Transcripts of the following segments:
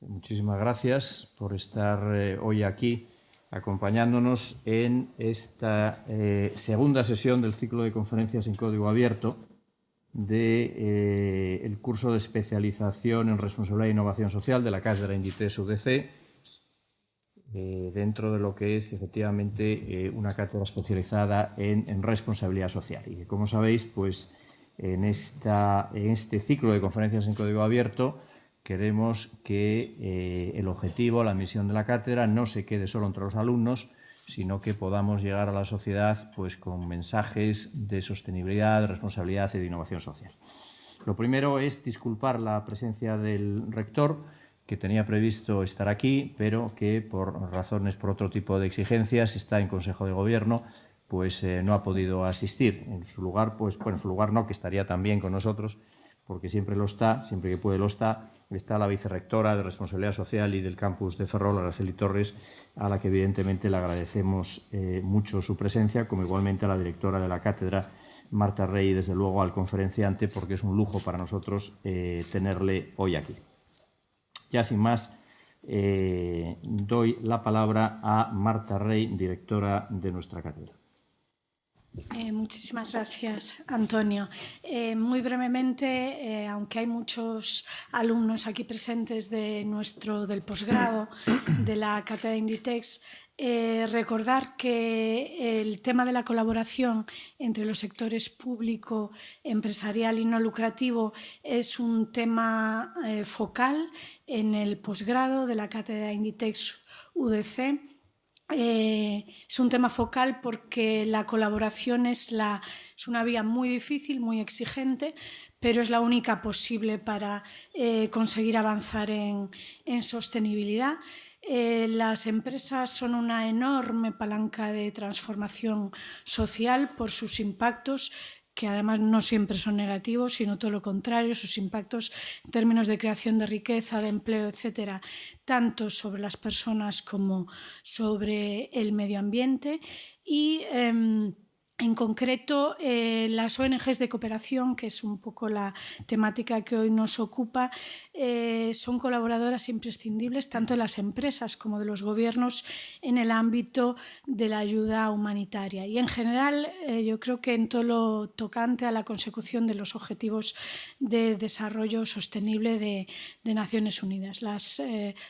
Muchísimas gracias por estar hoy aquí acompañándonos en esta segunda sesión del ciclo de conferencias en código abierto del curso de especialización en responsabilidad e innovación social de la Cátedra Inditex UDC, dentro de lo que es efectivamente una cátedra especializada en responsabilidad social. Y que, como sabéis, pues en este ciclo de conferencias en código abierto queremos que el objetivo, la misión de la cátedra no se quede solo entre los alumnos, sino que podamos llegar a la sociedad pues, con mensajes de sostenibilidad, de responsabilidad y de innovación social. Lo primero es disculpar la presencia del rector, que tenía previsto estar aquí, pero que por razones, por otro tipo de exigencias, está en Consejo de Gobierno, pues no ha podido asistir. En su lugar, pues bueno, en su lugar no, que estaría también con nosotros, porque siempre lo está, siempre que puede lo está la vicerrectora de Responsabilidad Social y del campus de Ferrol, Araceli Torres, a la que evidentemente le agradecemos mucho su presencia, como igualmente a la directora de la cátedra, Marta Rey, y desde luego al conferenciante, porque es un lujo para nosotros tenerle hoy aquí. Ya sin más, doy la palabra a Marta Rey, directora de nuestra cátedra. Muchísimas gracias, Antonio. Muy brevemente, aunque hay muchos alumnos aquí presentes del posgrado de la Cátedra Inditex, recordar que el tema de la colaboración entre los sectores público, empresarial y no lucrativo es un tema focal en el posgrado de la Cátedra Inditex UDC. Es un tema focal porque la colaboración es una vía muy difícil, muy exigente, pero es la única posible para conseguir avanzar en sostenibilidad. Las empresas son una enorme palanca de transformación social por sus impactos, que además no siempre son negativos, sino todo lo contrario, sus impactos en términos de creación de riqueza, de empleo, etcétera, tanto sobre las personas como sobre el medio ambiente. Y en concreto, las ONGs de cooperación, que es un poco la temática que hoy nos ocupa, son colaboradoras imprescindibles tanto de las empresas como de los gobiernos en el ámbito de la ayuda humanitaria. Y en general, yo creo que en todo lo tocante a la consecución de los objetivos de desarrollo sostenible de Naciones Unidas.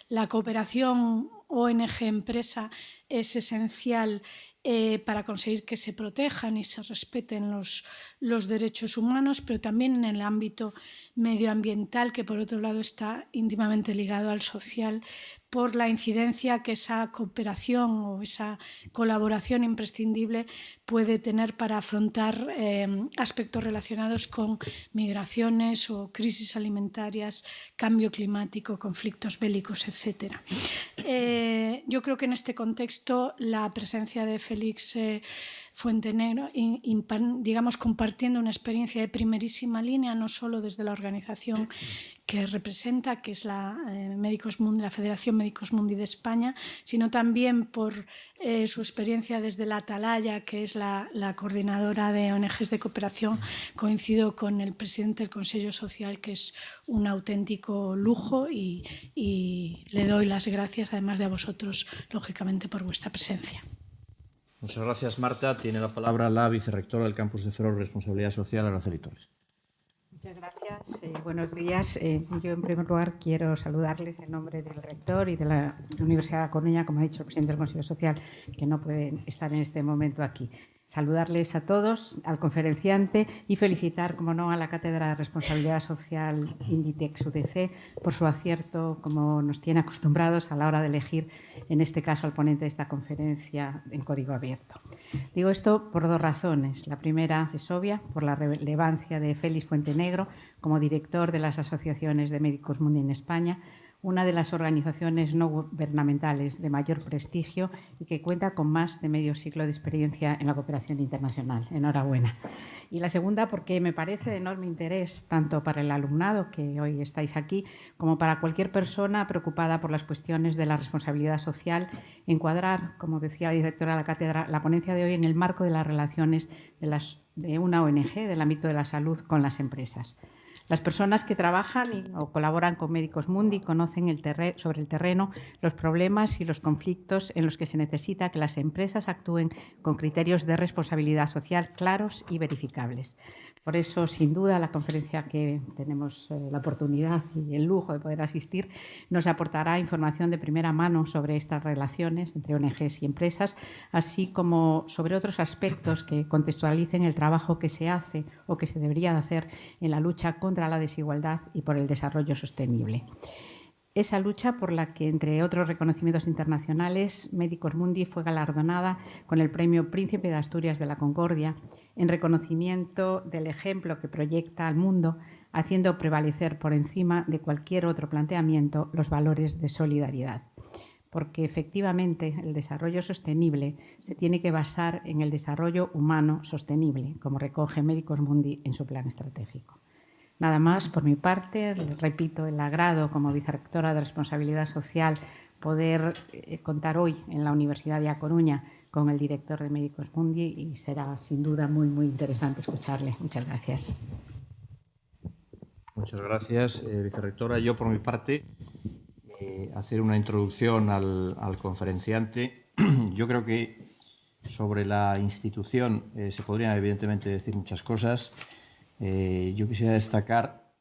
La cooperación ONG-empresa es esencial para conseguir que se protejan y se respeten los derechos humanos, pero también en el ámbito medioambiental, que por otro lado está íntimamente ligado al social, por la incidencia que esa cooperación o esa colaboración imprescindible puede tener para afrontar aspectos relacionados con migraciones o crisis alimentarias, cambio climático, conflictos bélicos, etc. Yo creo que en este contexto la presencia de Félix Fuentenegro, digamos, compartiendo una experiencia de primerísima línea, no solo desde la organización que representa, que es la Federación Médicos Mundi de España, sino también por su experiencia desde la Atalaya, que es la coordinadora de ONGs de cooperación. Coincido con el presidente del Consejo Social, que es un auténtico lujo, y le doy las gracias, además de a vosotros, lógicamente, por vuestra presencia. Muchas gracias, Marta. Tiene la palabra la vicerrectora del campus de Ferrol, Responsabilidad Social, Araceli Torres. Muchas gracias. Buenos días. Yo, en primer lugar, quiero saludarles en nombre del rector y de la Universidad de A Coruña, como ha dicho el presidente del Consejo Social, que no pueden estar en este momento aquí. Saludarles a todos, al conferenciante, y felicitar, como no, a la Cátedra de Responsabilidad Social Inditex UDC por su acierto, como nos tiene acostumbrados a la hora de elegir, en este caso, al ponente de esta conferencia en código abierto. Digo esto por dos razones. La primera es obvia, por la relevancia de Félix Fuentenegro como director de las asociaciones de Médicos Mundi en España, una de las organizaciones no gubernamentales de mayor prestigio y que cuenta con más de medio siglo de experiencia en la cooperación internacional. Enhorabuena. Y la segunda, porque me parece de enorme interés tanto para el alumnado, que hoy estáis aquí, como para cualquier persona preocupada por las cuestiones de la responsabilidad social, encuadrar, como decía la directora de la cátedra, la ponencia de hoy en el marco de las relaciones de una ONG del ámbito de la salud con las empresas. Las personas que trabajan o colaboran con Médicos Mundi conocen sobre el terreno los problemas y los conflictos en los que se necesita que las empresas actúen con criterios de responsabilidad social claros y verificables. Por eso, sin duda, la conferencia que tenemos la oportunidad y el lujo de poder asistir nos aportará información de primera mano sobre estas relaciones entre ONGs y empresas, así como sobre otros aspectos que contextualicen el trabajo que se hace o que se debería de hacer en la lucha contra la desigualdad y por el desarrollo sostenible. Esa lucha por la que, entre otros reconocimientos internacionales, Médicos Mundi fue galardonada con el Premio Príncipe de Asturias de la Concordia, en reconocimiento del ejemplo que proyecta al mundo, haciendo prevalecer por encima de cualquier otro planteamiento los valores de solidaridad. Porque efectivamente el desarrollo sostenible se tiene que basar en el desarrollo humano sostenible, como recoge Médicos Mundi en su plan estratégico. Nada más por mi parte, repito, el agrado como vicerrectora de Responsabilidad Social poder contar hoy en la Universidad de A Coruña con el director de Médicos Mundi y será sin duda muy, muy interesante escucharle. Muchas gracias. Muchas gracias, vicerrectora. Yo, por mi parte, hacer una introducción al conferenciante. Yo creo que sobre la institución se podrían, evidentemente, decir muchas cosas. Yo quisiera destacar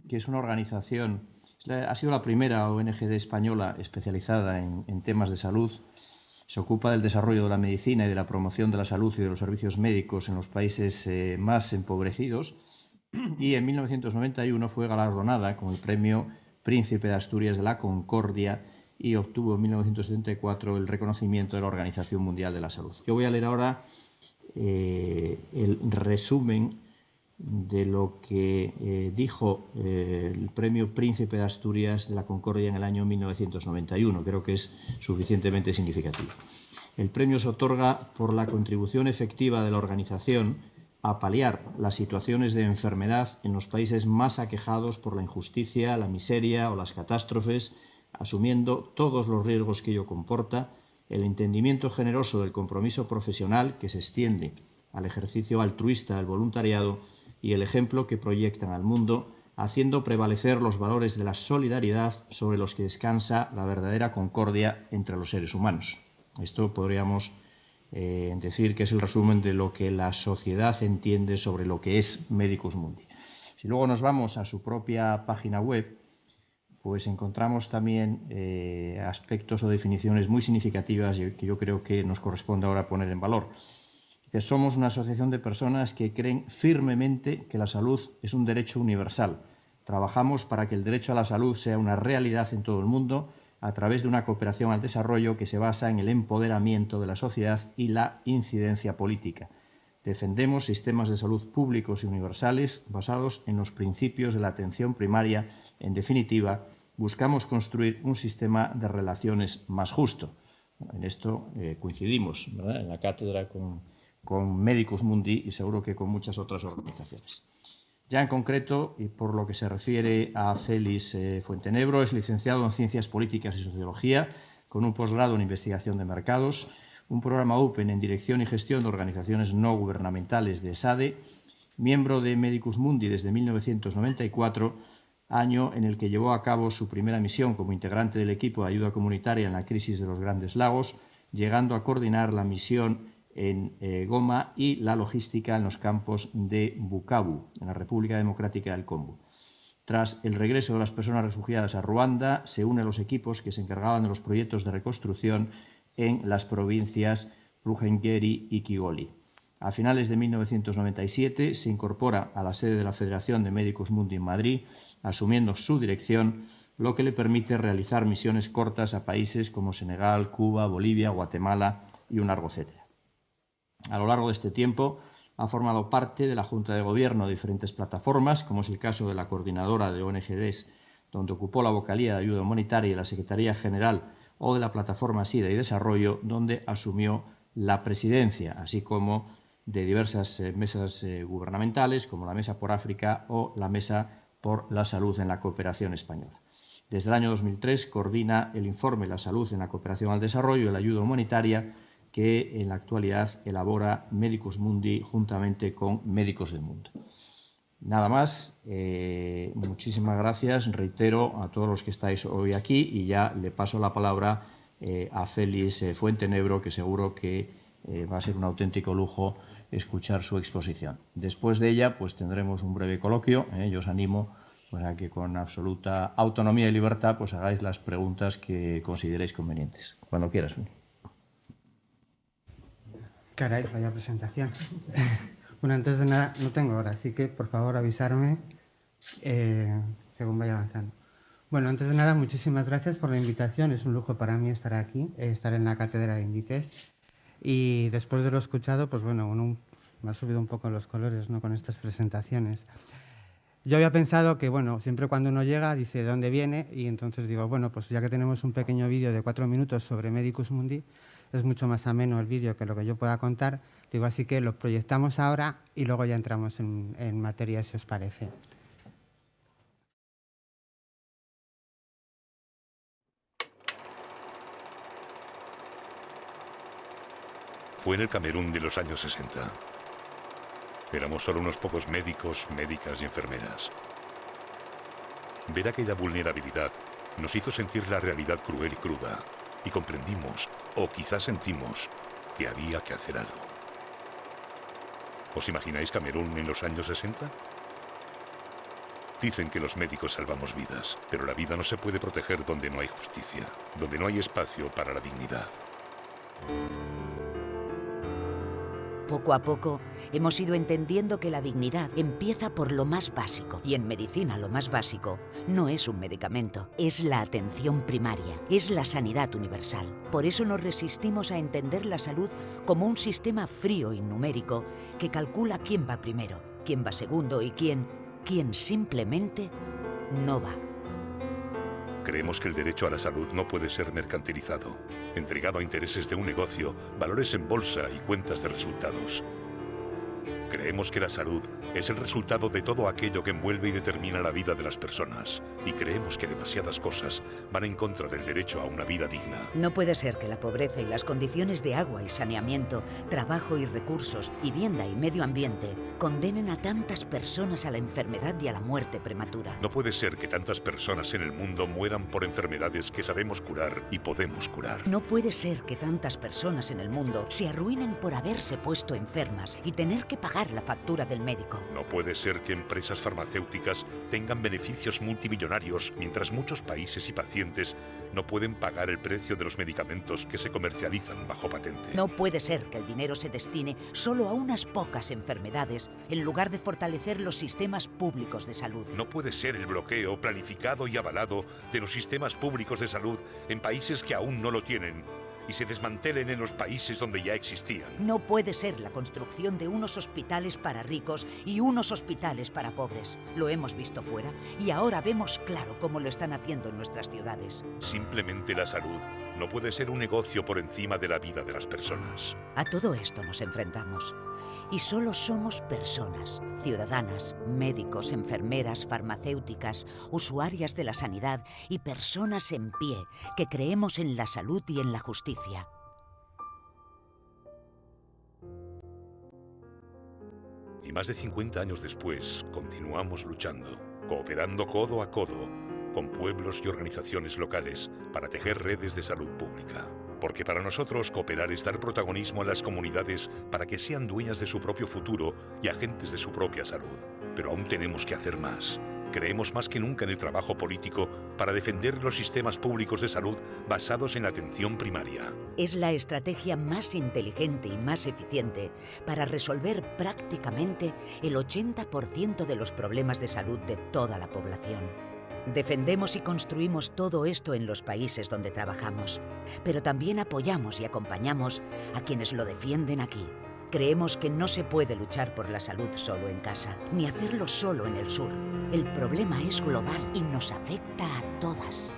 que es una organización, ha sido la primera ONG española especializada en temas de salud. Se ocupa del desarrollo de la medicina y de la promoción de la salud y de los servicios médicos en los países más empobrecidos. Y en 1991 fue galardonada con el Premio Príncipe de Asturias de la Concordia y obtuvo en 1974 el reconocimiento de la Organización Mundial de la Salud. Yo voy a leer ahora el resumen de lo que dijo el Premio Príncipe de Asturias de la Concordia en el año 1991. Creo que es suficientemente significativo. El premio se otorga por la contribución efectiva de la organización a paliar las situaciones de enfermedad en los países más aquejados por la injusticia, la miseria o las catástrofes, asumiendo todos los riesgos que ello comporta, el entendimiento generoso del compromiso profesional que se extiende al ejercicio altruista del voluntariado y el ejemplo que proyectan al mundo, haciendo prevalecer los valores de la solidaridad sobre los que descansa la verdadera concordia entre los seres humanos. Esto podríamos decir que es el resumen de lo que la sociedad entiende sobre lo que es Médicos Mundi. Si luego nos vamos a su propia página web, pues encontramos también aspectos o definiciones muy significativas que yo creo que nos corresponde ahora poner en valor. Somos una asociación de personas que creen firmemente que la salud es un derecho universal. Trabajamos para que el derecho a la salud sea una realidad en todo el mundo a través de una cooperación al desarrollo que se basa en el empoderamiento de la sociedad y la incidencia política. Defendemos sistemas de salud públicos y universales basados en los principios de la atención primaria. En definitiva, buscamos construir un sistema de relaciones más justo. En esto coincidimos, ¿verdad?, en la cátedra con Médicos Mundi y seguro que con muchas otras organizaciones. Ya en concreto, y por lo que se refiere a Félix Fuentenebro, es licenciado en Ciencias Políticas y Sociología, con un posgrado en Investigación de Mercados, un programa Open en Dirección y Gestión de Organizaciones No Gubernamentales de ESADE, miembro de Médicos Mundi desde 1994, año en el que llevó a cabo su primera misión como integrante del equipo de ayuda comunitaria en la crisis de los Grandes Lagos, llegando a coordinar la misión en Goma y la logística en los campos de Bukavu, en la República Democrática del Congo. Tras el regreso de las personas refugiadas a Ruanda, se une a los equipos que se encargaban de los proyectos de reconstrucción en las provincias Ruhengeri y Kigali. A finales de 1997 se incorpora a la sede de la Federación de Médicos Mundi en Madrid, asumiendo su dirección, lo que le permite realizar misiones cortas a países como Senegal, Cuba, Bolivia, Guatemala y un largo etcétera. A lo largo de este tiempo ha formado parte de la Junta de Gobierno de diferentes plataformas, como es el caso de la Coordinadora de ONGs, donde ocupó la vocalía de ayuda humanitaria y la Secretaría General, o de la Plataforma SIDA y Desarrollo, donde asumió la presidencia, así como de diversas mesas gubernamentales, como la Mesa por África o la Mesa por la Salud en la Cooperación Española. Desde el año 2003 coordina el informe La Salud en la Cooperación al Desarrollo y la Ayuda Humanitaria, que en la actualidad elabora Médicos Mundi juntamente con Médicos del Mundo. Nada más, muchísimas gracias, reitero a todos los que estáis hoy aquí y ya le paso la palabra a Félix Fuentenebro, que seguro que va a ser un auténtico lujo escuchar su exposición. Después de ella, pues tendremos un breve coloquio. Yo os animo para que con absoluta autonomía y libertad pues hagáis las preguntas que consideréis convenientes. Cuando quieras. Caray, vaya presentación. Bueno, antes de nada, no tengo hora, así que por favor avisarme según vaya avanzando. Bueno, antes de nada, muchísimas gracias por la invitación. Es un lujo para mí estar aquí, estar en la cátedra de Inditex. Y después de lo escuchado, pues bueno, me ha subido un poco los colores, ¿no?, con estas presentaciones. Yo había pensado que, bueno, siempre cuando uno llega dice de dónde viene y entonces digo, bueno, pues ya que tenemos un pequeño vídeo de 4 minutos sobre Medicus Mundi, es mucho más ameno el vídeo que lo que yo pueda contar. Digo, así que lo proyectamos ahora y luego ya entramos en materia, si os parece. Fue en el Camerún de los años 60. Éramos solo unos pocos médicos, médicas y enfermeras. Ver aquella vulnerabilidad nos hizo sentir la realidad cruel y cruda, y comprendimos, o quizás sentimos, que había que hacer algo. ¿Os imagináis Camerún en los años 60? Dicen que los médicos salvamos vidas, pero la vida no se puede proteger donde no hay justicia, donde no hay espacio para la dignidad. Poco a poco hemos ido entendiendo que la dignidad empieza por lo más básico. Y en medicina lo más básico no es un medicamento, es la atención primaria, es la sanidad universal. Por eso nos resistimos a entender la salud como un sistema frío y numérico que calcula quién va primero, quién va segundo y quién simplemente no va. Creemos que el derecho a la salud no puede ser mercantilizado, entregado a intereses de un negocio, valores en bolsa y cuentas de resultados. Creemos que la salud es el resultado de todo aquello que envuelve y determina la vida de las personas. Y creemos que demasiadas cosas van en contra del derecho a una vida digna. No puede ser que la pobreza y las condiciones de agua y saneamiento, trabajo y recursos, vivienda y medio ambiente condenen a tantas personas a la enfermedad y a la muerte prematura. No puede ser que tantas personas en el mundo mueran por enfermedades que sabemos curar y podemos curar. No puede ser que tantas personas en el mundo se arruinen por haberse puesto enfermas y tener que pagar la factura del médico. No puede ser que empresas farmacéuticas tengan beneficios multimillonarios mientras muchos países y pacientes no pueden pagar el precio de los medicamentos que se comercializan bajo patente. No puede ser que el dinero se destine solo a unas pocas enfermedades en lugar de fortalecer los sistemas públicos de salud. No puede ser el bloqueo planificado y avalado de los sistemas públicos de salud en países que aún no lo tienen y se desmantelen en los países donde ya existían. No puede ser la construcción de unos hospitales para ricos y unos hospitales para pobres. Lo hemos visto fuera y ahora vemos claro cómo lo están haciendo en nuestras ciudades. Simplemente la salud no puede ser un negocio por encima de la vida de las personas. A todo esto nos enfrentamos. Y solo somos personas, ciudadanas, médicos, enfermeras, farmacéuticas, usuarias de la sanidad y personas en pie que creemos en la salud y en la justicia. Y más de 50 años después, continuamos luchando, cooperando codo a codo con pueblos y organizaciones locales para tejer redes de salud pública. Porque para nosotros cooperar es dar protagonismo a las comunidades para que sean dueñas de su propio futuro y agentes de su propia salud. Pero aún tenemos que hacer más. Creemos más que nunca en el trabajo político para defender los sistemas públicos de salud basados en la atención primaria. Es la estrategia más inteligente y más eficiente para resolver prácticamente el 80% de los problemas de salud de toda la población. Defendemos y construimos todo esto en los países donde trabajamos, pero también apoyamos y acompañamos a quienes lo defienden aquí. Creemos que no se puede luchar por la salud solo en casa, ni hacerlo solo en el sur. El problema es global y nos afecta a todas.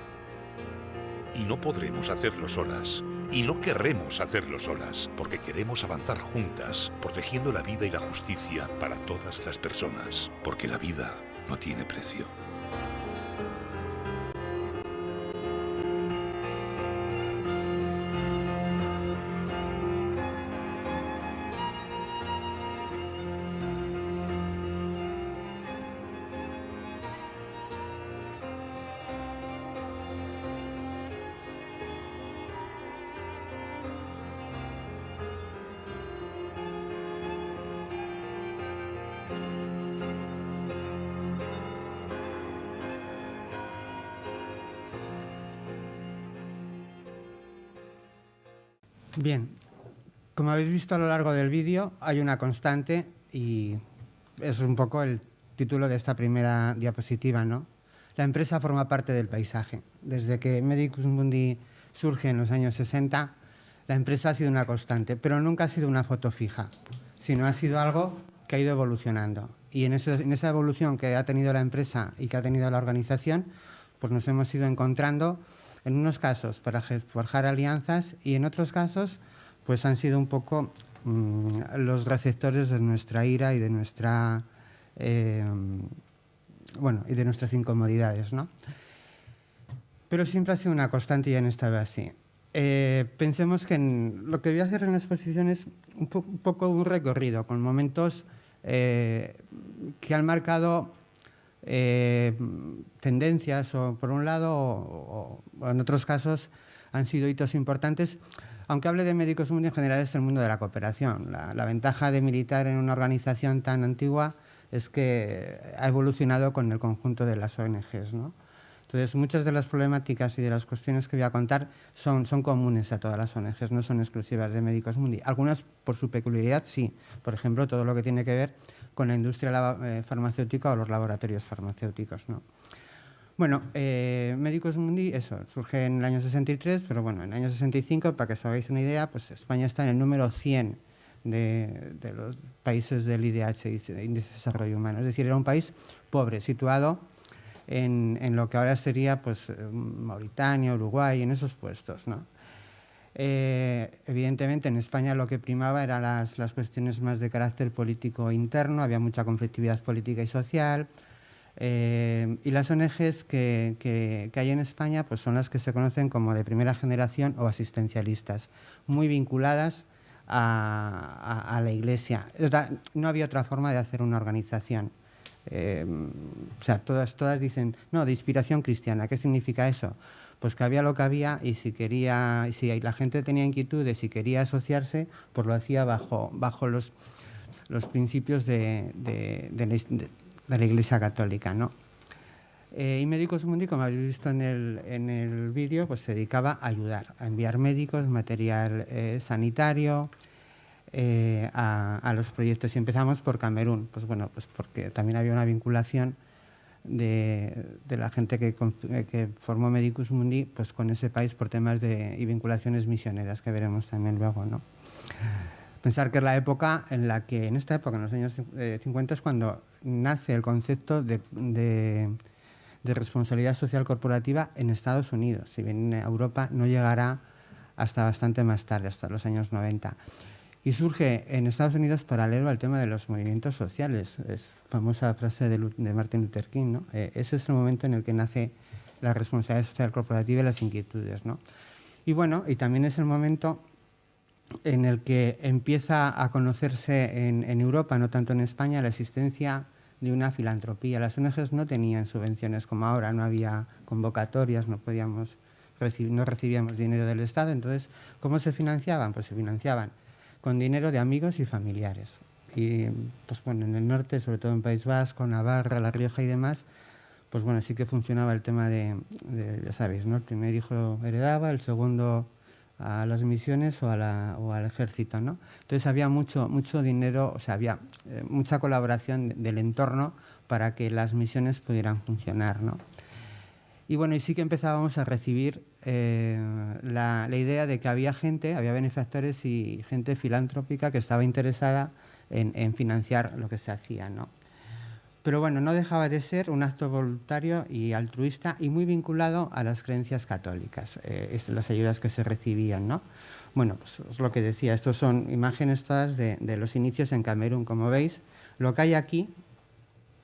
Y no podremos hacerlo solas. Y no querremos hacerlo solas, porque queremos avanzar juntas, protegiendo la vida y la justicia para todas las personas, porque la vida no tiene precio. Bien, como habéis visto a lo largo del vídeo, hay una constante y es un poco el título de esta primera diapositiva, ¿no? La empresa forma parte del paisaje. Desde que Medicus Mundi surge en los años 60, la empresa ha sido una constante, pero nunca ha sido una foto fija, sino ha sido algo que ha ido evolucionando. Y en esa evolución que ha tenido la empresa y que ha tenido la organización, pues nos hemos ido encontrando, en unos casos para forjar alianzas y en otros casos pues han sido un poco los receptores de nuestra ira y de nuestra y de nuestras incomodidades, ¿no? Pero siempre ha sido una constante y han estado así. Pensemos que lo que voy a hacer en la exposición es un poco un recorrido con momentos que han marcado tendencias o por un lado o en otros casos han sido hitos importantes. Aunque hable de Medicus Mundi, en general es el mundo de la cooperación. La ventaja de militar en una organización tan antigua es que ha evolucionado con el conjunto de las ONGs, ¿no? Entonces, muchas de las problemáticas y de las cuestiones que voy a contar son comunes a todas las ONGs, no son exclusivas de Medicus Mundi. Algunas, por su peculiaridad, sí. Por ejemplo, todo lo que tiene que ver con la industria farmacéutica o los laboratorios farmacéuticos, ¿no? Bueno, Medicus Mundi, eso, surge en el año 63, pero bueno, en el año 65, para que os hagáis una idea, pues España está en el número 100 de los países del IDH, Índice de Desarrollo Humano. Es decir, era un país pobre, situado en lo que ahora sería pues, Mauritania, Uruguay, en esos puestos, ¿no? Evidentemente, en España lo que primaba eran las cuestiones más de carácter político interno, había mucha conflictividad política y social. Y las ONGs que hay en España pues son las que se conocen como de primera generación o asistencialistas, muy vinculadas a la Iglesia. No había otra forma de hacer una organización. O sea, todas dicen, no, de inspiración cristiana. ¿Qué significa eso? Pues que había lo que había y si la gente tenía inquietudes y quería asociarse, pues lo hacía bajo los principios de la Iglesia Católica, ¿no? Y Medicus Mundi, como habéis visto en el vídeo, pues se dedicaba a ayudar, a enviar médicos, material sanitario a los proyectos. Y empezamos por Camerún, pues bueno, pues porque también había una vinculación de la gente que formó Medicus Mundi pues con ese país por temas y vinculaciones misioneras que veremos también luego, ¿no? Pensar que es la época en la que, en esta época, en los años 50, es cuando nace el concepto de responsabilidad social corporativa en Estados Unidos. Si bien en Europa no llegará hasta bastante más tarde, hasta los años 90. Y surge en Estados Unidos paralelo al tema de los movimientos sociales. Es famosa frase de Martin Luther King, ¿no? Ese es el momento en el que nace la responsabilidad social corporativa y las inquietudes, ¿no? Y bueno, y también es el momento en el que empieza a conocerse en Europa, no tanto en España, la existencia de una filantropía. Las ONGs no tenían subvenciones como ahora, no había convocatorias, no recibíamos dinero del Estado. Entonces, ¿cómo se financiaban? Pues se financiaban con dinero de amigos y familiares. Y pues bueno, en el norte, sobre todo en País Vasco, Navarra, La Rioja y demás, pues bueno, sí que funcionaba el tema de ya sabéis, ¿no? El primer hijo heredaba, el segundo a las misiones o al ejército, ¿no? Entonces había mucho dinero, o sea, había mucha colaboración del entorno para que las misiones pudieran funcionar, ¿no? Y bueno, y sí que empezábamos a recibir la idea de que había benefactores y gente filantrópica que estaba interesada en financiar lo que se hacía, ¿no? Pero bueno, no dejaba de ser un acto voluntario y altruista y muy vinculado a las creencias católicas, las ayudas que se recibían, ¿no? Bueno, pues es lo que decía, estos son imágenes todas de los inicios en Camerún. Como veis, lo que hay aquí,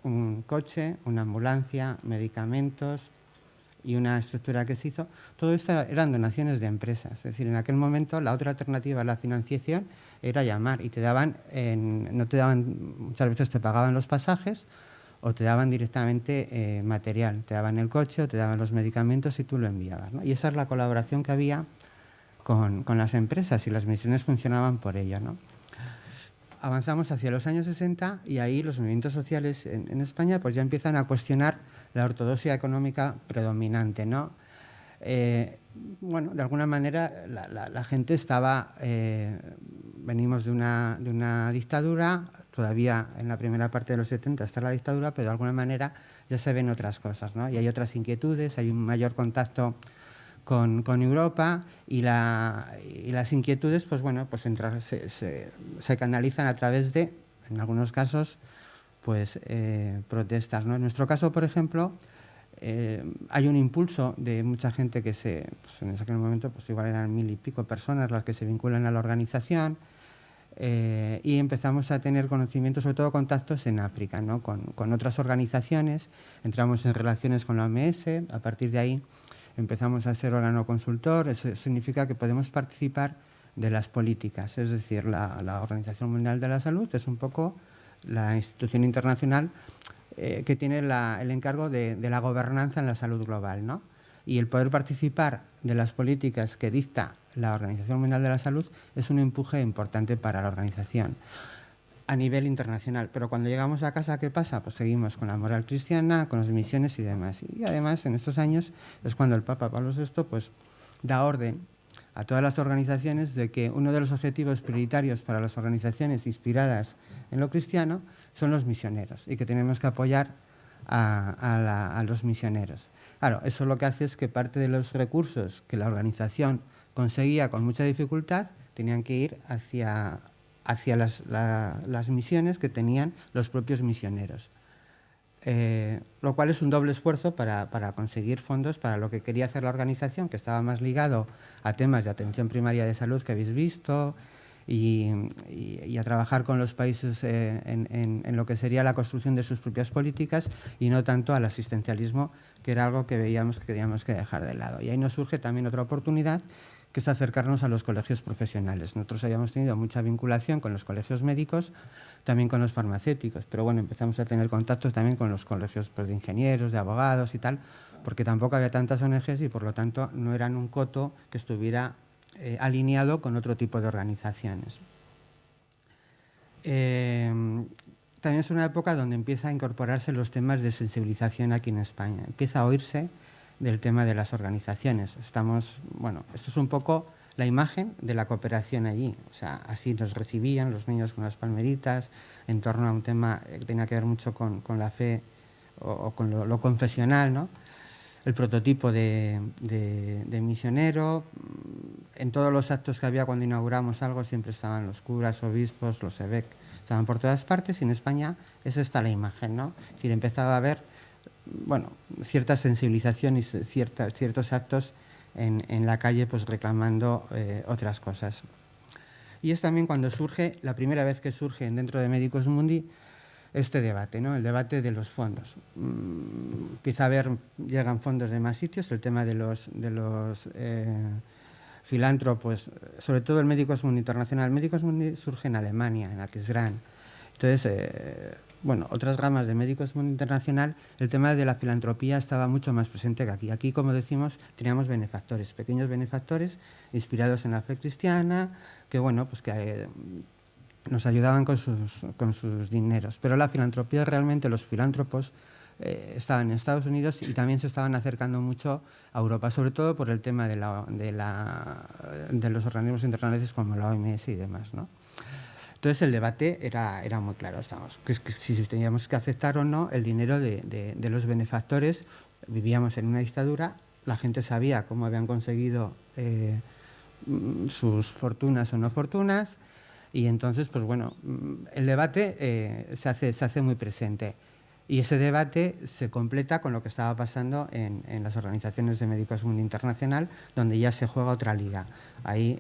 un coche, una ambulancia, medicamentos y una estructura que se hizo, todo esto eran donaciones de empresas. Es decir, en aquel momento la otra alternativa a la financiación era llamar y muchas veces te pagaban los pasajes o te daban directamente material, te daban el coche o te daban los medicamentos y tú lo enviabas, ¿no? Y esa es la colaboración que había con las empresas y las misiones funcionaban por ello, ¿no? Avanzamos hacia los años 60 y ahí los movimientos sociales en España pues ya empiezan a cuestionar la ortodoxia económica predominante, ¿no? bueno, de alguna manera la gente estaba, venimos de una dictadura, todavía en la primera parte de los 70 está la dictadura, pero de alguna manera ya se ven otras cosas, ¿no? Y hay otras inquietudes, hay un mayor contacto con Europa y las inquietudes, pues bueno, pues se canalizan a través de, en algunos casos, pues protestas, ¿no? En nuestro caso, por ejemplo, hay un impulso de mucha gente que pues en aquel momento pues igual eran 1000 y pico personas las que se vinculan a la organización, y empezamos a tener conocimiento, sobre todo contactos en África, ¿no? con otras organizaciones, entramos en relaciones con la OMS, a partir de ahí empezamos a ser órgano consultor. Eso significa que podemos participar de las políticas, es decir, la Organización Mundial de la Salud es un poco la institución internacional que tiene el encargo de la gobernanza en la salud global, ¿no? Y el poder participar de las políticas que dicta la Organización Mundial de la Salud es un empuje importante para la organización a nivel internacional. Pero cuando llegamos a casa, ¿qué pasa? Pues seguimos con la moral cristiana, con las misiones y demás. Y además, en estos años es cuando el Papa Pablo VI pues, da orden a todas las organizaciones de que uno de los objetivos prioritarios para las organizaciones inspiradas en lo cristiano son los misioneros y que tenemos que apoyar a los misioneros. Claro, eso lo que hace es que parte de los recursos que la organización conseguía con mucha dificultad tenían que ir hacia las misiones que tenían los propios misioneros. Lo cual es un doble esfuerzo para conseguir fondos para lo que quería hacer la organización, que estaba más ligado a temas de atención primaria de salud que habéis visto y a trabajar con los países en lo que sería la construcción de sus propias políticas y no tanto al asistencialismo, que era algo que veíamos que teníamos que dejar de lado. Y ahí nos surge también otra oportunidad, que es acercarnos a los colegios profesionales. Nosotros habíamos tenido mucha vinculación con los colegios médicos, también con los farmacéuticos, pero bueno, empezamos a tener contactos también con los colegios pues, de ingenieros, de abogados y tal, porque tampoco había tantas ONGs y por lo tanto no eran un coto que estuviera alineado con otro tipo de organizaciones. También es una época donde empieza a incorporarse los temas de sensibilización aquí en España. Empieza a oírse del tema de las organizaciones. Bueno, esto es un poco la imagen de la cooperación allí. O sea, así nos recibían los niños con las palmeritas, en torno a un tema que tenía que ver mucho con la fe o con lo confesional, ¿no? El prototipo de misionero. En todos los actos que había cuando inauguramos algo siempre estaban los curas, obispos, los EVEC, estaban por todas partes y en España es esta la imagen, ¿no? Es decir, empezaba a haber bueno, cierta sensibilización y ciertos actos en la calle pues reclamando otras cosas. Y es también cuando surge, la primera vez que surge dentro de Medicus Mundi, este debate, ¿no? El debate de los fondos. Empieza a haber, llegan fondos de más sitios, el tema de los filántropos, sobre todo el Medicus Mundi internacional. El Medicus Mundi surge en Alemania, en Aquisgrán. Entonces, bueno, otras ramas de Medicus Mundi internacional, el tema de la filantropía estaba mucho más presente que aquí. Aquí, como decimos, teníamos benefactores, pequeños benefactores inspirados en la fe cristiana, que bueno, pues que nos ayudaban con sus dineros. Pero la filantropía, realmente los filántropos estaban en Estados Unidos y también se estaban acercando mucho a Europa, sobre todo por el tema de los organismos internacionales como la OMS y demás, ¿no? Entonces el debate era muy claro, que si teníamos que aceptar o no el dinero de los benefactores. Vivíamos en una dictadura, la gente sabía cómo habían conseguido sus fortunas o no fortunas, y entonces, pues bueno, el debate se hace muy presente. Y ese debate se completa con lo que estaba pasando en las organizaciones de Medicus Mundi Internacional, donde ya se juega otra liga. Ahí,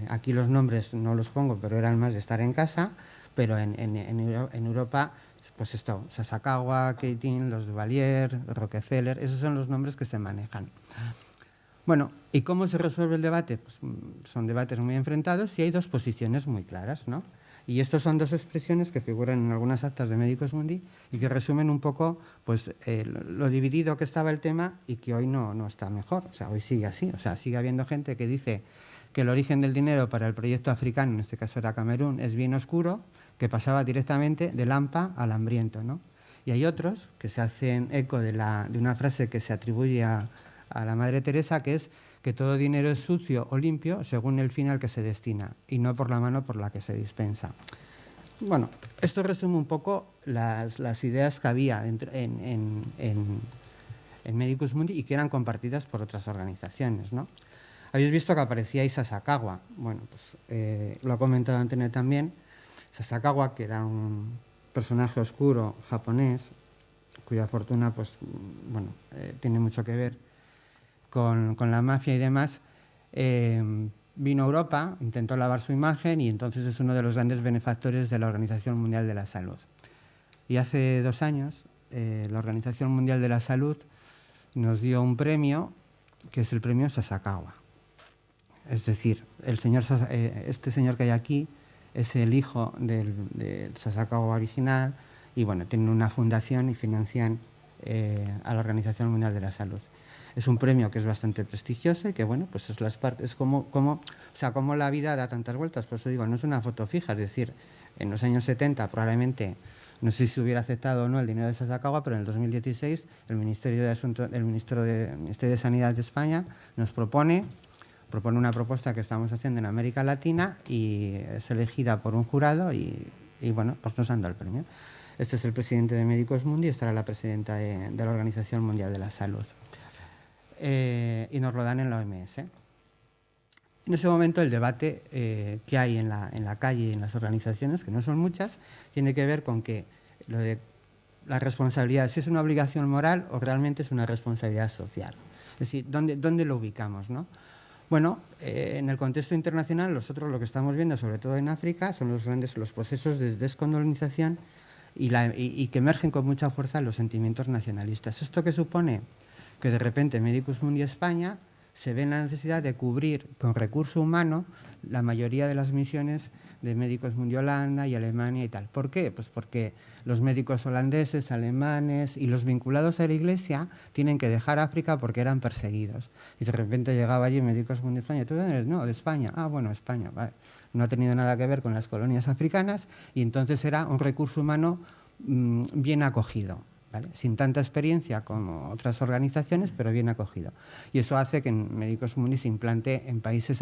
aquí los nombres no los pongo, pero eran más de estar en casa, pero en Europa, pues esto, Sasakawa, Keating, los Duvalier, Rockefeller, esos son los nombres que se manejan. Bueno, ¿y cómo se resuelve el debate? Pues son debates muy enfrentados y hay dos posiciones muy claras, ¿no? Y estas son dos expresiones que figuran en algunas actas de Medicus Mundi y que resumen un poco pues, lo dividido que estaba el tema y que hoy no está mejor. O sea, hoy sigue así. O sea, sigue habiendo gente que dice que el origen del dinero para el proyecto africano, en este caso era Camerún, es bien oscuro, que pasaba directamente del hampa al hambriento, ¿no? Y hay otros que se hacen eco de una frase que se atribuye a la Madre Teresa, que es que todo dinero es sucio o limpio según el fin al que se destina y no por la mano por la que se dispensa. Bueno, esto resume un poco las ideas que había en Medicus Mundi y que eran compartidas por otras organizaciones, ¿no? Habéis visto que aparecía Sasakawa. Bueno, pues lo ha comentado Antonio también. Sasakawa, que era un personaje oscuro japonés, cuya fortuna pues, bueno, tiene mucho que ver con la mafia y demás, vino a Europa, intentó lavar su imagen y entonces es uno de los grandes benefactores de la Organización Mundial de la Salud. Y hace 2 años la Organización Mundial de la Salud nos dio un premio que es el premio Sasakawa. Es decir, este señor que hay aquí es el hijo del Sasakawa original y bueno, tienen una fundación y financian a la Organización Mundial de la Salud. Es un premio que es bastante prestigioso y que, bueno, pues es como la vida da tantas vueltas. Por eso digo, no es una foto fija. Es decir, en los años 70 probablemente, no sé si hubiera aceptado o no el dinero de Sasakawa, pero en el 2016 el Ministerio de Sanidad de España nos propone una propuesta que estamos haciendo en América Latina y es elegida por un jurado y bueno, pues nos han dado el premio. Este es el presidente de Medicus Mundi, esta era la presidenta de la Organización Mundial de la Salud. Y nos lo dan en la OMS. En ese momento el debate que hay en la calle y en las organizaciones, que no son muchas, tiene que ver con que lo de la responsabilidad, si es una obligación moral o realmente es una responsabilidad social. Es decir, ¿dónde lo ubicamos, ¿no? Bueno, en el contexto internacional nosotros lo que estamos viendo, sobre todo en África, son los procesos de descolonización y que emergen con mucha fuerza los sentimientos nacionalistas. ¿Esto qué supone? Que de repente Medicus Mundi España se ve en la necesidad de cubrir con recurso humano la mayoría de las misiones de Medicus Mundi Holanda y Alemania y tal. ¿Por qué? Pues porque los médicos holandeses, alemanes y los vinculados a la Iglesia tienen que dejar África porque eran perseguidos. Y de repente llegaba allí Medicus Mundi España. ¿Tú eres? No, de España. Ah, bueno, España. Vale. No ha tenido nada que ver con las colonias africanas y entonces era un recurso humano bien acogido. ¿Vale? Sin tanta experiencia como otras organizaciones, pero bien acogido. Y eso hace que Medicus Mundi se implante en países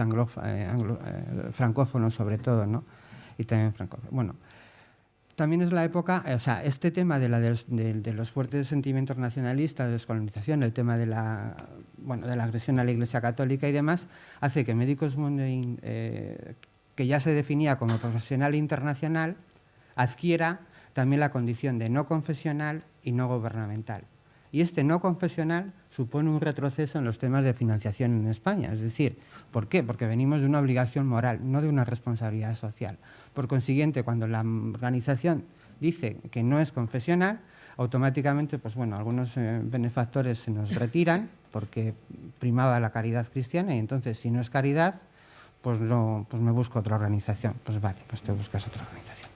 francófonos sobre todo, ¿no? Y también francófonos. Bueno, también es la época, o sea, este tema de los fuertes sentimientos nacionalistas, de descolonización, el tema de la agresión a la Iglesia Católica y demás, hace que Medicus Mundi, que ya se definía como profesional internacional, adquiera también la condición de no confesional y no gubernamental. Y este no confesional supone un retroceso en los temas de financiación en España. Es decir, ¿por qué? Porque venimos de una obligación moral, no de una responsabilidad social. Por consiguiente, cuando la organización dice que no es confesional, automáticamente, pues bueno, algunos benefactores se nos retiran porque primaba la caridad cristiana y entonces, si no es caridad, pues me busco otra organización. Pues vale, pues te buscas otra organización.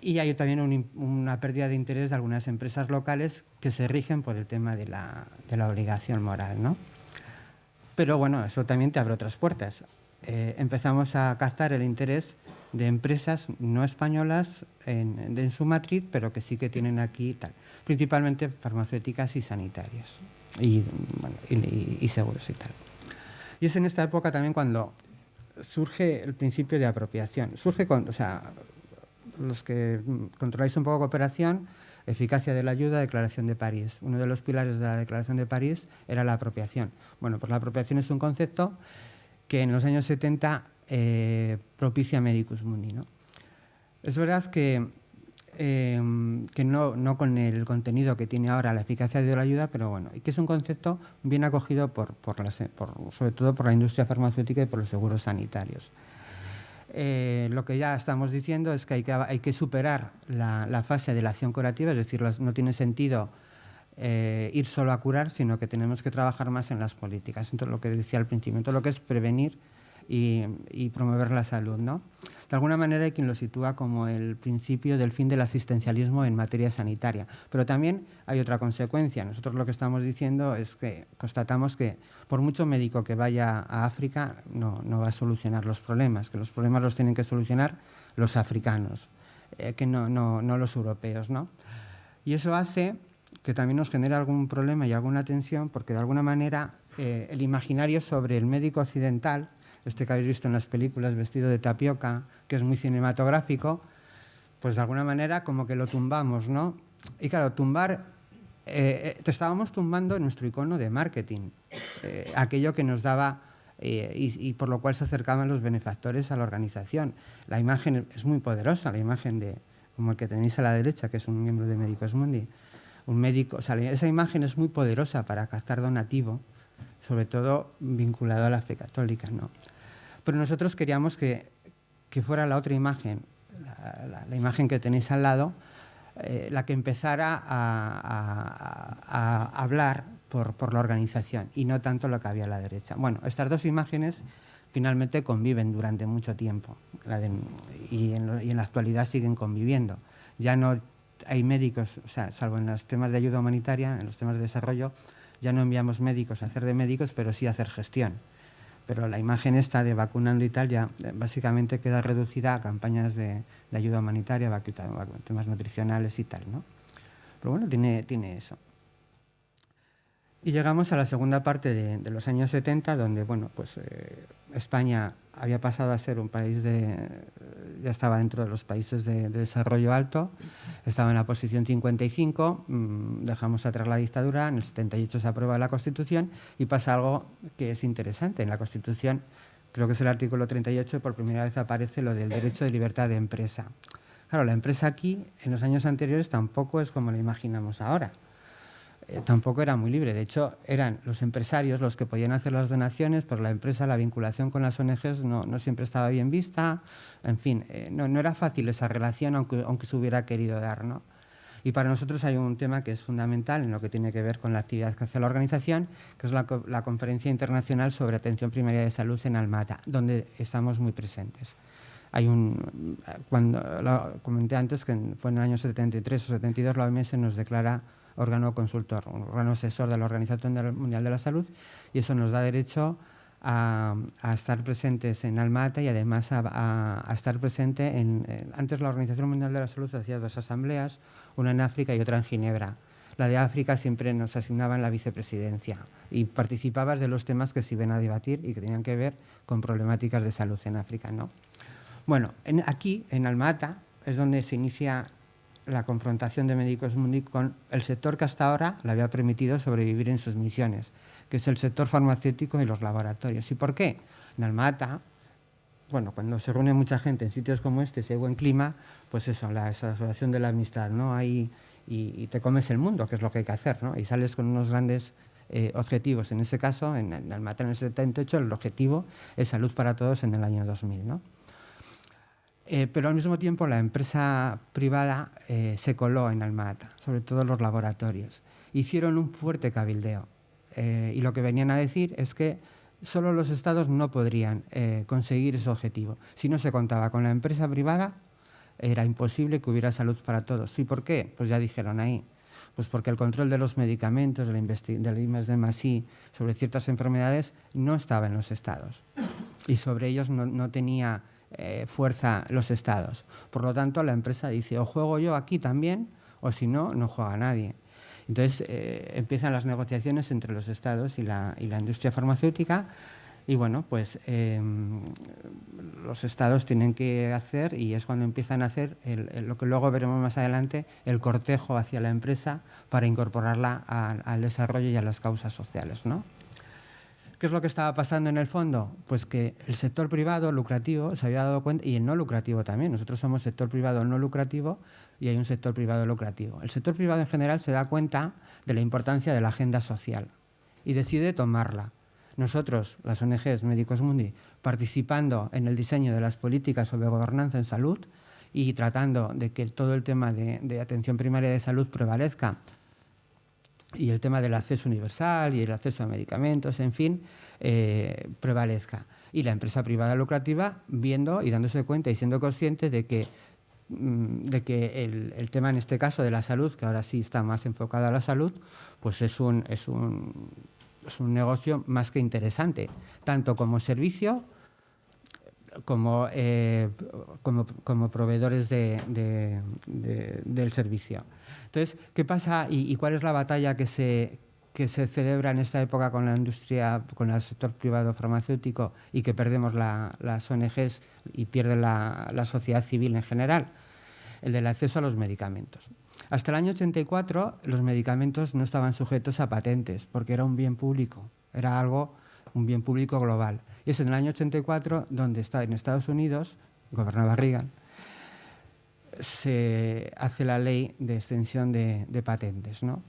Y hay también una pérdida de interés de algunas empresas locales que se rigen por el tema de la obligación moral, ¿no? Pero bueno, eso también te abre otras puertas. Empezamos a captar el interés de empresas no españolas en su matriz, pero que sí que tienen aquí tal, principalmente farmacéuticas y sanitarias y seguros y tal. Y es en esta época también cuando surge el principio de apropiación. Los que controláis un poco cooperación, eficacia de la ayuda, Declaración de París. Uno de los pilares de la Declaración de París era la apropiación. Bueno, pues la apropiación es un concepto que en los años 70 propicia Medicus Mundi, ¿no? Es verdad que no con el contenido que tiene ahora la eficacia de la ayuda, pero bueno, y que es un concepto bien acogido sobre todo por la industria farmacéutica y por los seguros sanitarios. Lo que ya estamos diciendo es que hay que superar la fase de la acción curativa, es decir, no tiene sentido ir solo a curar, sino que tenemos que trabajar más en las políticas. Entonces, lo que decía al principio, todo lo que es prevenir y promover la salud, ¿no? De alguna manera hay quien lo sitúa como el principio del fin del asistencialismo en materia sanitaria. Pero también hay otra consecuencia. Nosotros lo que estamos diciendo es que constatamos que por mucho médico que vaya a África no va a solucionar los problemas, que los problemas los tienen que solucionar los africanos, que no los europeos, ¿no? Y eso hace que también nos genera algún problema y alguna tensión, porque de alguna manera el imaginario sobre el médico occidental, este que habéis visto en las películas vestido de tapioca, que es muy cinematográfico, pues de alguna manera como que lo tumbamos, ¿no? Y claro, te estábamos tumbando nuestro icono de marketing, aquello que nos daba y por lo cual se acercaban los benefactores a la organización. La imagen es muy poderosa, la imagen como el que tenéis a la derecha, que es un miembro de Medicus Mundi. Un médico, o sea, esa imagen es muy poderosa para captar donativo, sobre todo vinculado a la fe católica, ¿no? Pero nosotros queríamos que fuera la otra imagen, la imagen que tenéis al lado, la que empezara a hablar por la organización y no tanto lo que había a la derecha. Bueno, estas dos imágenes finalmente conviven durante mucho tiempo y en la actualidad siguen conviviendo. Ya no hay médicos, o sea, salvo en los temas de ayuda humanitaria, en los temas de desarrollo, ya no enviamos médicos a hacer de médicos, pero sí a hacer gestión. Pero la imagen esta de vacunando y tal ya básicamente queda reducida a campañas de ayuda humanitaria, temas nutricionales y tal, ¿no? Pero bueno, tiene eso. Y llegamos a la segunda parte de los años 70, donde bueno, pues, España había pasado a ser un país ya estaba dentro de los países de desarrollo alto, estaba en la posición 55, dejamos atrás la dictadura, en el 78 se aprueba la Constitución y pasa algo que es interesante. En la Constitución, creo que es el artículo 38, por primera vez aparece lo del derecho de libertad de empresa. Claro, la empresa aquí, en los años anteriores, tampoco es como la imaginamos ahora. Tampoco era muy libre. De hecho, eran los empresarios los que podían hacer las donaciones, pero la empresa, la vinculación con las ONGs no siempre estaba bien vista. En fin, no era fácil esa relación, aunque se hubiera querido dar, ¿no? Y para nosotros hay un tema que es fundamental en lo que tiene que ver con la actividad que hace la organización, que es la Conferencia Internacional sobre Atención Primaria de Salud en Almata, donde estamos muy presentes. Cuando lo comenté antes, que fue en el año 73 o 72, la OMS nos declara órgano consultor, un órgano asesor de la Organización Mundial de la Salud, y eso nos da derecho a estar presentes en Almata y además a estar presente antes la Organización Mundial de la Salud hacía 2 asambleas, una en África y otra en Ginebra. La de África siempre nos asignaban la vicepresidencia y participabas de los temas que se iban a debatir y que tenían que ver con problemáticas de salud en África, ¿no? Bueno, aquí en Almata es donde se inicia la confrontación de Medicus Mundi con el sector que hasta ahora le había permitido sobrevivir en sus misiones, que es el sector farmacéutico y los laboratorios. ¿Y por qué? En Almata, bueno, cuando se reúne mucha gente en sitios como este, si hay buen clima, pues eso, la asociación de la amistad, ¿no? Ahí, y te comes el mundo, que es lo que hay que hacer, ¿no? Y sales con unos grandes objetivos. En ese caso, en Almata en el 78, el objetivo es salud para todos en el año 2000, ¿no? Pero al mismo tiempo la empresa privada se coló en Almata, sobre todo los laboratorios. Hicieron un fuerte cabildeo y lo que venían a decir es que solo los estados no podrían conseguir ese objetivo. Si no se contaba con la empresa privada, era imposible que hubiera salud para todos. ¿Y por qué? Pues ya dijeron ahí. Pues porque el control de los medicamentos, del I+D+I sobre ciertas enfermedades no estaba en los estados y sobre ellos no tenía fuerza los estados. Por lo tanto, la empresa dice, o juego yo aquí también, o si no, no juega nadie. Entonces, empiezan las negociaciones entre los estados y la industria farmacéutica y, bueno, pues los estados tienen que hacer, y es cuando empiezan a hacer lo que luego veremos más adelante, el cortejo hacia la empresa para incorporarla al desarrollo y a las causas sociales, ¿no? ¿Qué es lo que estaba pasando en el fondo? Pues que el sector privado lucrativo se había dado cuenta, y el no lucrativo también. Nosotros somos sector privado no lucrativo y hay un sector privado lucrativo. El sector privado en general se da cuenta de la importancia de la agenda social y decide tomarla. Nosotros, las ONGs Medicus Mundi, participando en el diseño de las políticas sobre gobernanza en salud y tratando de que todo el tema de atención primaria de salud prevalezca, y el tema del acceso universal y el acceso a medicamentos, en fin, prevalezca. Y la empresa privada lucrativa viendo y dándose cuenta y siendo consciente de que el tema, en este caso, de la salud, que ahora sí está más enfocado a la salud, pues es un negocio más que interesante, tanto como servicio como proveedores del servicio. Entonces, ¿qué pasa y cuál es la batalla que se que se celebra en esta época con la industria, con el sector privado farmacéutico y que perdemos las ONGs y pierde la sociedad civil en general, el del acceso a los medicamentos. Hasta el año 84 los medicamentos no estaban sujetos a patentes porque era un bien público, era un bien público global. Y es en el año 84 donde en Estados Unidos, gobernaba Reagan, se hace la ley de extensión de patentes, ¿no?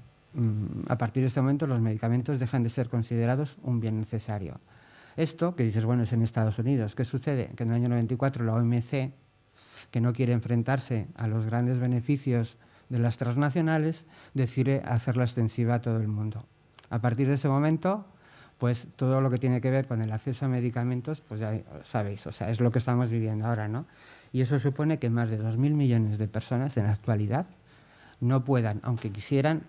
A partir de este momento los medicamentos dejan de ser considerados un bien necesario. Esto, que dices, bueno, es en Estados Unidos. ¿Qué sucede? Que en el año 94 la OMC, que no quiere enfrentarse a los grandes beneficios de las transnacionales, decide hacerla extensiva a todo el mundo. A partir de ese momento, pues todo lo que tiene que ver con el acceso a medicamentos, pues ya sabéis, o sea, es lo que estamos viviendo ahora, ¿no? Y eso supone que más de 2.000 millones de personas en la actualidad no puedan, aunque quisieran,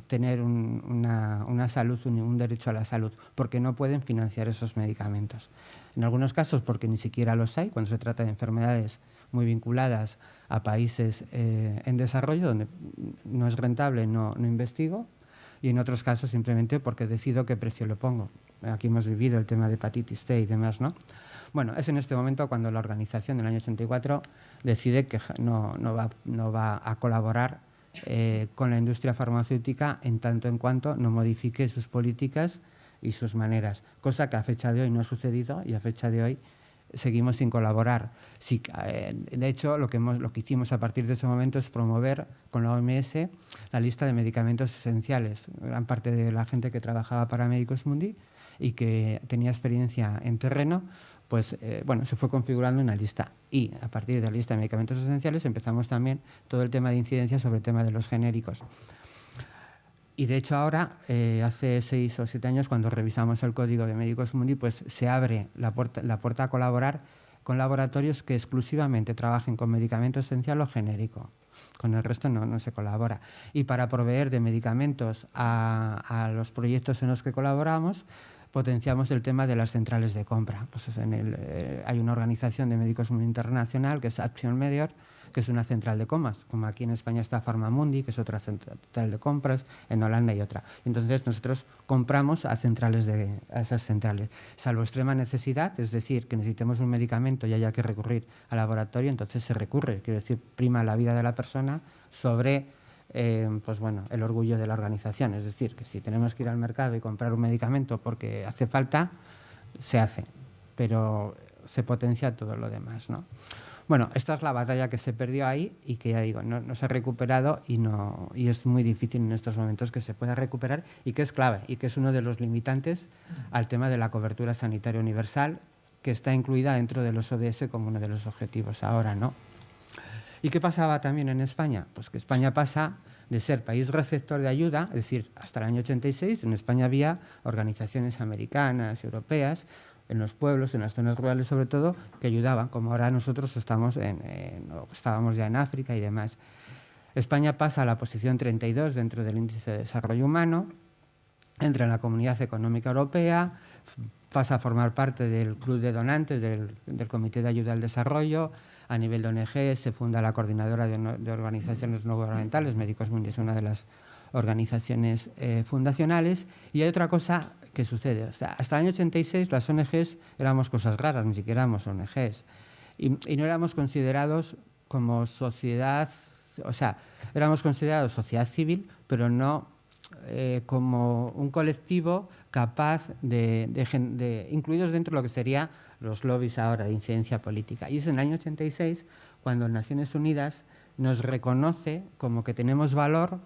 tener una salud, un derecho a la salud, porque no pueden financiar esos medicamentos. En algunos casos porque ni siquiera los hay, cuando se trata de enfermedades muy vinculadas a países en desarrollo, donde no es rentable, no investigo, y en otros casos simplemente porque decido qué precio le pongo. Aquí hemos vivido el tema de hepatitis C y demás, ¿no? Bueno, es en este momento cuando la organización del año 84 decide que no va a colaborar con la industria farmacéutica en tanto en cuanto no modifique sus políticas y sus maneras, cosa que a fecha de hoy no ha sucedido y a fecha de hoy seguimos sin colaborar. Sí, de hecho, lo que hicimos a partir de ese momento es promover con la OMS la lista de medicamentos esenciales. Gran parte de la gente que trabajaba para Medicus Mundi y que tenía experiencia en terreno, pues se fue configurando una lista. Y a partir de la lista de medicamentos esenciales empezamos también todo el tema de incidencia sobre el tema de los genéricos. Y de hecho ahora, hace 6 o 7 años, cuando revisamos el código de Medicus Mundi, pues se abre la puerta a colaborar con laboratorios que exclusivamente trabajen con medicamento esencial o genérico. Con el resto no se colabora. Y para proveer de medicamentos a los proyectos en los que colaboramos, potenciamos el tema de las centrales de compra. Pues hay una organización de Medicus Mundi internacional que es Action Medior, que es una central de compras, como aquí en España está Pharmamundi, que es otra central de compras, en Holanda hay otra. Entonces nosotros compramos a esas centrales, salvo extrema necesidad, es decir, que necesitemos un medicamento y haya que recurrir al laboratorio, entonces se recurre, quiero decir, prima la vida de la persona sobre el orgullo de la organización. Es decir, que si tenemos que ir al mercado y comprar un medicamento porque hace falta, se hace, pero se potencia todo lo demás, ¿no? Bueno, esta es la batalla que se perdió ahí y que, ya digo, no se ha recuperado y es muy difícil en estos momentos que se pueda recuperar y que es clave y que es uno de los limitantes al tema de la cobertura sanitaria universal, que está incluida dentro de los ODS como uno de los objetivos ahora, ¿no? ¿Y qué pasaba también en España? Pues que España pasa de ser país receptor de ayuda, es decir, hasta el año 86 en España había organizaciones americanas, europeas, en los pueblos, en las zonas rurales sobre todo, que ayudaban, como ahora nosotros estábamos ya en África y demás. España pasa a la posición 32 dentro del Índice de Desarrollo Humano, entra en la Comunidad Económica Europea, pasa a formar parte del Club de Donantes del Comité de Ayuda al Desarrollo. A nivel de ONG se funda la Coordinadora de Organizaciones No Gubernamentales, Medicus Mundi es una de las organizaciones fundacionales. Y hay otra cosa que sucede. O sea, hasta el año 86 las ONGs éramos cosas raras, ni siquiera éramos ONGs. Y no éramos considerados como sociedad, o sea, éramos considerados sociedad civil, pero no como un colectivo capaz incluidos dentro de lo que sería los lobbies ahora de incidencia política. Y es en el año 86 cuando Naciones Unidas nos reconoce como que tenemos valor,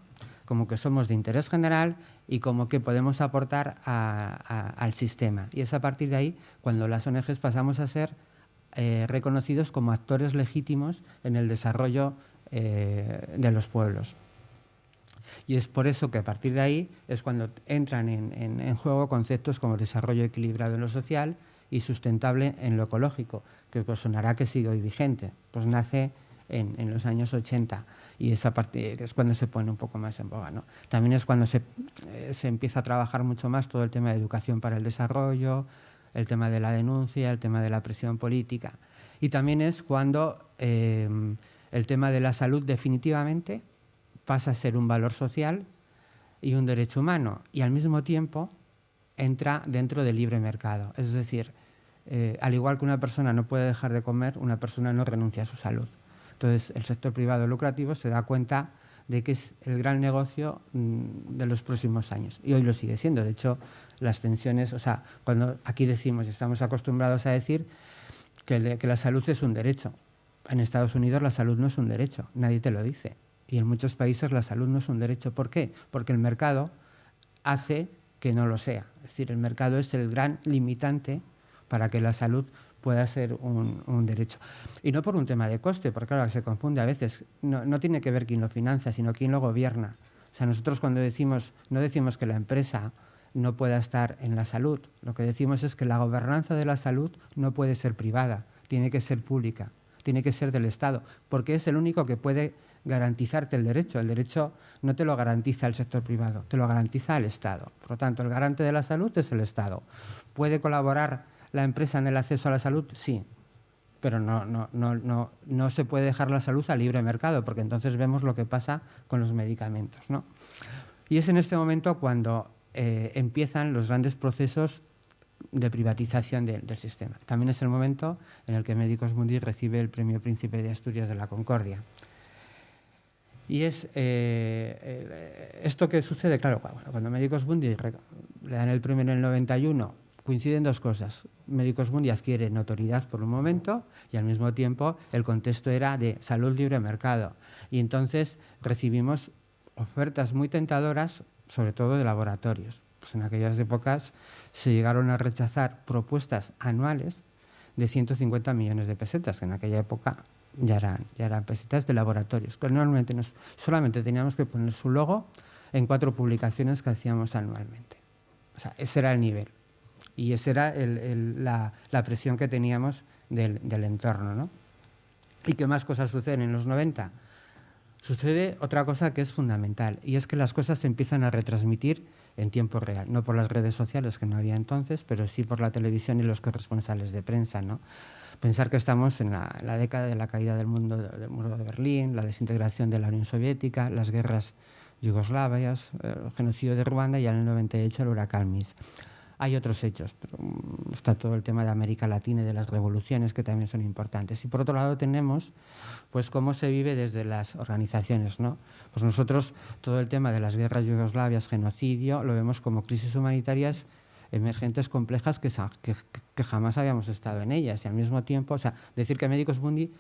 como que somos de interés general y como que podemos aportar al sistema. Y es a partir de ahí cuando las ONGs pasamos a ser reconocidos como actores legítimos en el desarrollo de los pueblos. Y es por eso que a partir de ahí es cuando entran en juego conceptos como desarrollo equilibrado en lo social y sustentable en lo ecológico, que os sonará que sigue hoy vigente. Pues nace en los años 80 y esa parte es cuando se pone un poco más en boga, ¿no? También es cuando se empieza a trabajar mucho más todo el tema de educación para el desarrollo, el tema de la denuncia, el tema de la presión política. Y también es cuando el tema de la salud definitivamente pasa a ser un valor social y un derecho humano, y al mismo tiempo entra dentro del libre mercado. Es decir, al igual que una persona no puede dejar de comer, una persona no renuncia a su salud. Entonces, el sector privado lucrativo se da cuenta de que es el gran negocio de los próximos años. Y hoy lo sigue siendo. De hecho, las tensiones, o sea, cuando aquí decimos y estamos acostumbrados a decir que la salud es un derecho. En Estados Unidos la salud no es un derecho, nadie te lo dice. Y en muchos países la salud no es un derecho. ¿Por qué? Porque el mercado hace que no lo sea. Es decir, el mercado es el gran limitante para que la salud pueda ser un derecho. Y no por un tema de coste, porque claro, se confunde a veces. No tiene que ver quién lo financia, sino quién lo gobierna. O sea, nosotros cuando no decimos que la empresa no pueda estar en la salud, lo que decimos es que la gobernanza de la salud no puede ser privada, tiene que ser pública, tiene que ser del Estado, porque es el único que puede garantizarte el derecho. El derecho no te lo garantiza el sector privado, te lo garantiza el Estado. Por lo tanto, el garante de la salud es el Estado. ¿Puede colaborar la empresa en el acceso a la salud? Sí, pero no se puede dejar la salud a libre mercado, porque entonces vemos lo que pasa con los medicamentos, ¿no? Y es en este momento cuando empiezan los grandes procesos de privatización del sistema. También es el momento en el que Médicos Mundi recibe el Premio Príncipe de Asturias de la Concordia. Y es esto que sucede, claro, cuando Médicos Mundi le dan el premio en el 91, coinciden dos cosas. Médicos Mundi adquiere notoriedad por un momento y al mismo tiempo el contexto era de salud libre mercado. Y entonces recibimos ofertas muy tentadoras, sobre todo de laboratorios. Pues en aquellas épocas se llegaron a rechazar propuestas anuales de 150 millones de pesetas, que en aquella época ya eran pesetas de laboratorios. Que normalmente solamente teníamos que poner su logo en 4 publicaciones que hacíamos anualmente. O sea, ese era el nivel. Y esa era la presión que teníamos del entorno, ¿no? ¿Y qué más cosas suceden en los 90? Sucede otra cosa que es fundamental, y es que las cosas se empiezan a retransmitir en tiempo real, no por las redes sociales, que no había entonces, pero sí por la televisión y los corresponsales de prensa, ¿no? Pensar que estamos en la década de la caída del muro de Berlín, la desintegración de la Unión Soviética, las guerras yugoslavias, el genocidio de Ruanda y en el 98 el huracán Mitch. Hay otros hechos, pero está todo el tema de América Latina y de las revoluciones que también son importantes. Y por otro lado tenemos pues cómo se vive desde las organizaciones, ¿no? Pues nosotros todo el tema de las guerras yugoslavias, genocidio, lo vemos como crisis humanitarias emergentes complejas que jamás habíamos estado en ellas. Y al mismo tiempo, o sea, decir que Médicos Mundi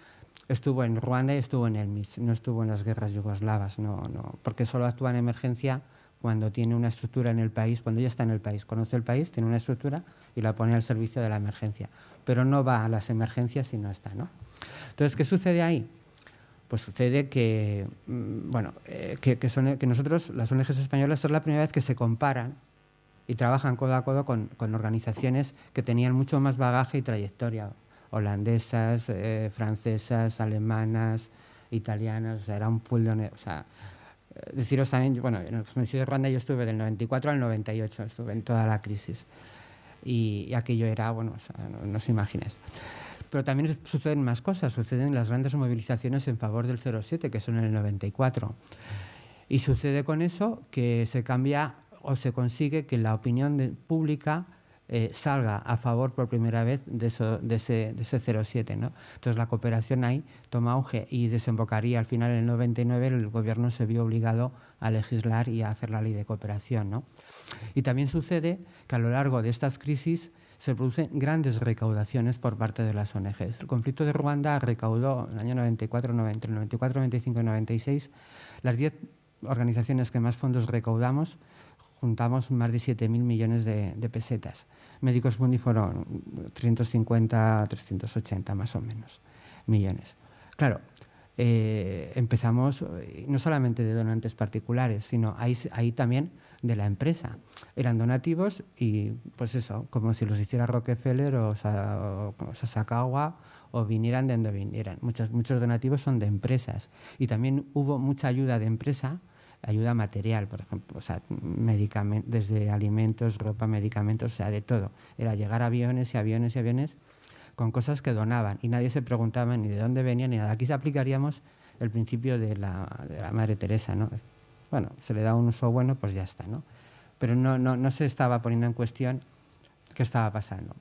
estuvo en Ruanda y estuvo en el Mitch, no estuvo en las guerras yugoslavas, no, porque solo actúa en emergencia cuando tiene una estructura en el país, cuando ya está en el país, conoce el país, tiene una estructura y la pone al servicio de la emergencia. Pero no va a las emergencias si no está, ¿no? Entonces, ¿qué sucede ahí? Pues sucede que, que nosotros, las ONGs españolas, es la primera vez que se comparan y trabajan codo a codo con organizaciones que tenían mucho más bagaje y trayectoria, holandesas, francesas, alemanas, italianas, o sea, era un pool de... O sea, deciros también, bueno, en el genocidio de Ruanda yo estuve del 94 al 98, estuve en toda la crisis. Y aquello era, bueno, o sea, no os imagináis. Pero también suceden más cosas, suceden las grandes movilizaciones en favor del 07, que son en el 94. Y sucede con eso que se cambia o se consigue que la opinión pública salga a favor por primera vez de ese 07, ¿no? Entonces la cooperación ahí toma auge y desembocaría al final en el 99, el gobierno se vio obligado a legislar y a hacer la ley de cooperación, ¿no? Y también sucede que a lo largo de estas crisis se producen grandes recaudaciones por parte de las ONGs. El conflicto de Ruanda recaudó en el año 94, entre el 94, 95 y 96, las 10 organizaciones que más fondos recaudamos, juntamos más de 7.000 millones de pesetas. Médicos Mundi fueron 350, 380 más o menos millones. Claro, empezamos no solamente de donantes particulares, sino ahí también de la empresa. Eran donativos y pues eso, como si los hiciera Rockefeller o Sasakawa o vinieran de donde vinieran. Muchos donativos son de empresas y también hubo mucha ayuda de empresa, ayuda material, por ejemplo, o sea, desde alimentos, ropa, medicamentos, o sea, de todo. Era llegar aviones y aviones y aviones con cosas que donaban y nadie se preguntaba ni de dónde venían ni nada. Aquí aplicaríamos el principio de la Madre Teresa, ¿no? bueno, se le da un uso bueno, pues ya está, ¿no? Pero no se estaba poniendo en cuestión qué estaba pasando.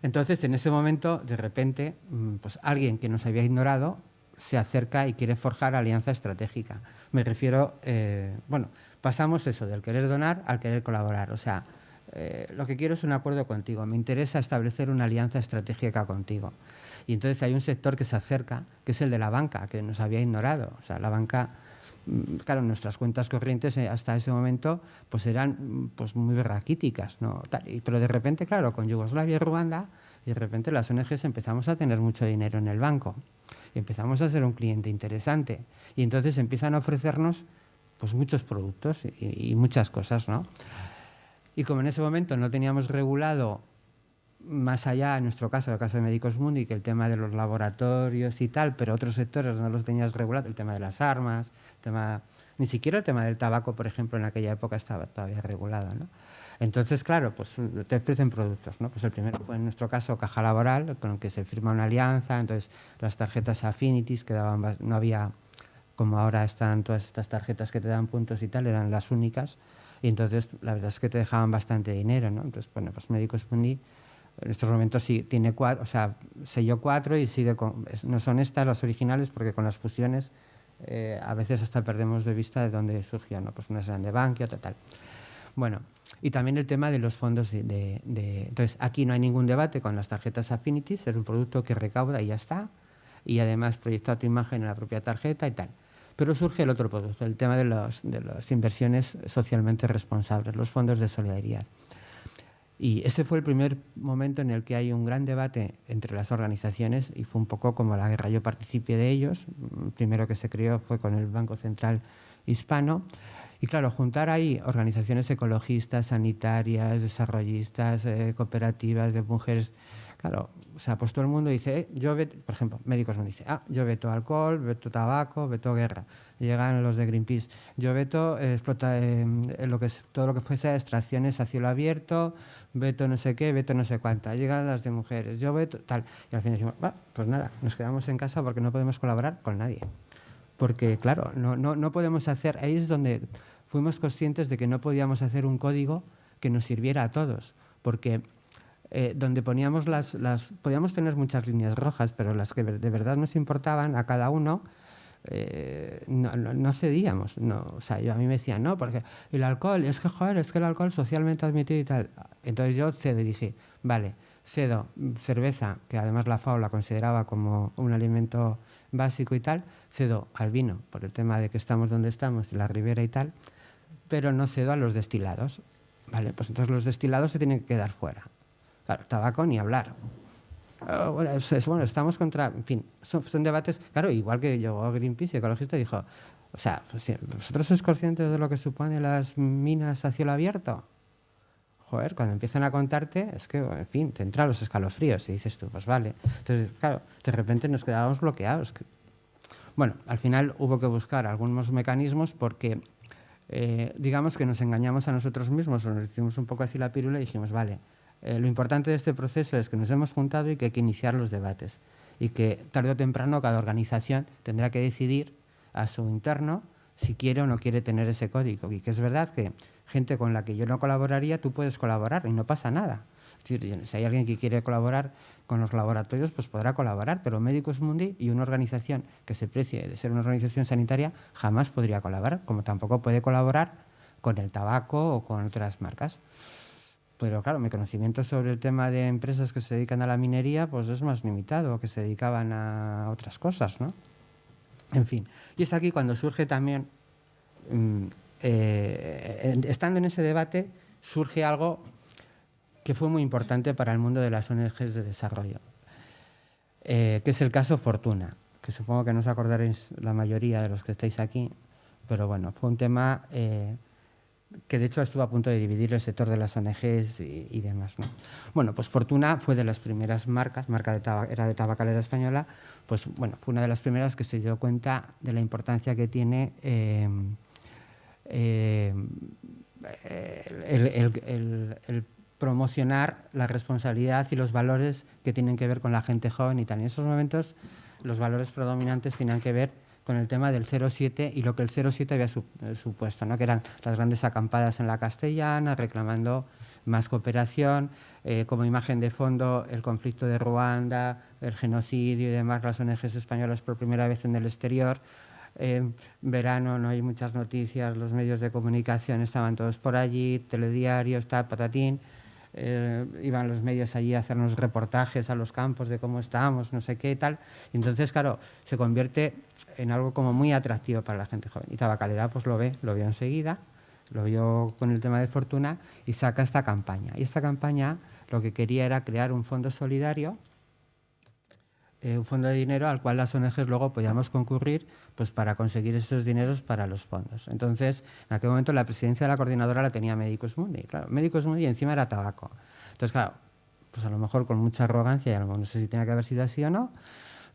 Entonces, en ese momento, de repente, pues alguien que nos había ignorado se acerca y quiere forjar alianza estratégica. Me refiero, bueno, pasamos eso, del querer donar al querer colaborar. O sea, lo que quiero es un acuerdo contigo, me interesa establecer una alianza estratégica contigo. Y entonces hay un sector que se acerca, que es el de la banca, que nos había ignorado. O sea, la banca, claro, nuestras cuentas corrientes hasta ese momento pues eran pues muy raquíticas, ¿no? Pero de repente, claro, con Yugoslavia y Ruanda, de repente las ONGs empezamos a tener mucho dinero en el banco. Y empezamos a ser un cliente interesante. Y entonces empiezan a ofrecernos pues muchos productos y muchas cosas, ¿no? Y como en ese momento no teníamos regulado más allá, en nuestro caso, el caso de Médicos Mundi, que el tema de los laboratorios y tal, pero otros sectores no los tenías regulado, el tema de las armas, ni siquiera el tema del tabaco, por ejemplo, en aquella época estaba todavía regulado, ¿no? Entonces, claro, pues te ofrecen productos, ¿no? Pues el primero fue, en nuestro caso, Caja Laboral, con el que se firma una alianza, entonces las tarjetas Affinities, que daban, no había, como ahora están todas estas tarjetas que te dan puntos y tal, eran las únicas, y entonces la verdad es que te dejaban bastante dinero, ¿no? Entonces, bueno, pues Médicos Mundi en estos momentos sí tiene 4, o sea, selló 4 y sigue con, no son estas las originales porque con las fusiones a veces hasta perdemos de vista de dónde surgió, ¿no? Pues unas eran de Bankia, tal. Bueno, y también el tema de los fondos entonces, aquí no hay ningún debate con las tarjetas Affinities, es un producto que recauda y ya está, y además proyecta tu imagen en la propia tarjeta y tal. Pero surge el otro producto, el tema de las inversiones socialmente responsables, los fondos de solidaridad. Y ese fue el primer momento en el que hay un gran debate entre las organizaciones y fue un poco como la guerra. Yo participé de ellos. El primero que se creó fue con el Banco Central Hispano. Y claro, juntar ahí organizaciones ecologistas, sanitarias, desarrollistas, cooperativas de mujeres. Claro, o sea, pues todo el mundo dice, yo veto, por ejemplo, Médicos me dice, yo veto alcohol, veto tabaco, veto guerra. Llegan los de Greenpeace, yo veto todo lo que fuese extracciones a cielo abierto, veto no sé qué, veto no sé cuánta. Llegan las de mujeres, yo veto tal. Y al fin decimos, pues nada, nos quedamos en casa porque no podemos colaborar con nadie. Porque, claro, no podemos hacer, ahí es donde fuimos conscientes de que no podíamos hacer un código que nos sirviera a todos. Porque donde poníamos podíamos tener muchas líneas rojas, pero las que de verdad nos importaban a cada uno, no cedíamos. No, o sea, a mí me decían, no, porque el alcohol, es que el alcohol socialmente admitido y tal. Entonces yo cedo y dije, vale, cedo cerveza, que además la FAO la consideraba como un alimento básico y tal, cedo al vino, por el tema de que estamos donde estamos, de la ribera y tal, pero no cedo a los destilados. Vale, pues entonces los destilados se tienen que quedar fuera. Claro, tabaco ni hablar. Bueno, estamos contra... En fin, son debates... Claro, igual que llegó Greenpeace, ecologista, y dijo, o sea, pues, ¿vosotros sois conscientes de lo que supone las minas a cielo abierto? Joder, cuando empiezan a contarte, es que, en fin, te entran los escalofríos y dices tú, pues vale. Entonces, claro, de repente nos quedábamos bloqueados. Bueno, al final hubo que buscar algunos mecanismos porque, digamos que nos engañamos a nosotros mismos, o nos hicimos un poco así la pílula y dijimos, vale, lo importante de este proceso es que nos hemos juntado y que hay que iniciar los debates y que tarde o temprano cada organización tendrá que decidir a su interno si quiere o no quiere tener ese código. Y que es verdad que gente con la que yo no colaboraría, tú puedes colaborar y no pasa nada. Es decir, si hay alguien que quiere colaborar con los laboratorios, pues podrá colaborar, pero Médicos Mundi y una organización que se precie de ser una organización sanitaria jamás podría colaborar, como tampoco puede colaborar con el tabaco o con otras marcas. Pero claro, mi conocimiento sobre el tema de empresas que se dedican a la minería pues es más limitado, que se dedicaban a otras cosas, ¿no? En fin, y es aquí cuando surge también, estando en ese debate, surge algo que fue muy importante para el mundo de las ONGs de desarrollo, que es el caso Fortuna, que supongo que no os acordaréis la mayoría de los que estáis aquí, pero bueno, fue un tema... que de hecho estuvo a punto de dividir el sector de las ONGs y demás, ¿no? Bueno, pues Fortuna fue de las primeras marcas, era de tabacalera española, pues bueno, fue una de las primeras que se dio cuenta de la importancia que tiene el promocionar la responsabilidad y los valores que tienen que ver con la gente joven y tal. En esos momentos los valores predominantes tenían que ver con el tema del 07 y lo que el 07 había supuesto, ¿no? Que eran las grandes acampadas en la Castellana, reclamando más cooperación, como imagen de fondo el conflicto de Ruanda, el genocidio y demás, las ONGs españolas por primera vez en el exterior. Verano, no hay muchas noticias, los medios de comunicación estaban todos por allí, telediarios, tal, patatín. Iban los medios allí a hacernos reportajes a los campos de cómo estábamos, no sé qué y tal. Y entonces, claro, se convierte en algo como muy atractivo para la gente joven. Y Tabacalera pues lo vio enseguida, lo vio con el tema de Fortuna y saca esta campaña. Y esta campaña lo que quería era crear un fondo solidario, un fondo de dinero al cual las ONGs luego podíamos concurrir pues, para conseguir esos dineros para los fondos. Entonces, en aquel momento la presidencia de la coordinadora la tenía Medicus Mundi. Claro, Medicus Mundi encima era tabaco. Entonces, claro, pues a lo mejor con mucha arrogancia, y a lo mejor no sé si tenía que haber sido así o no,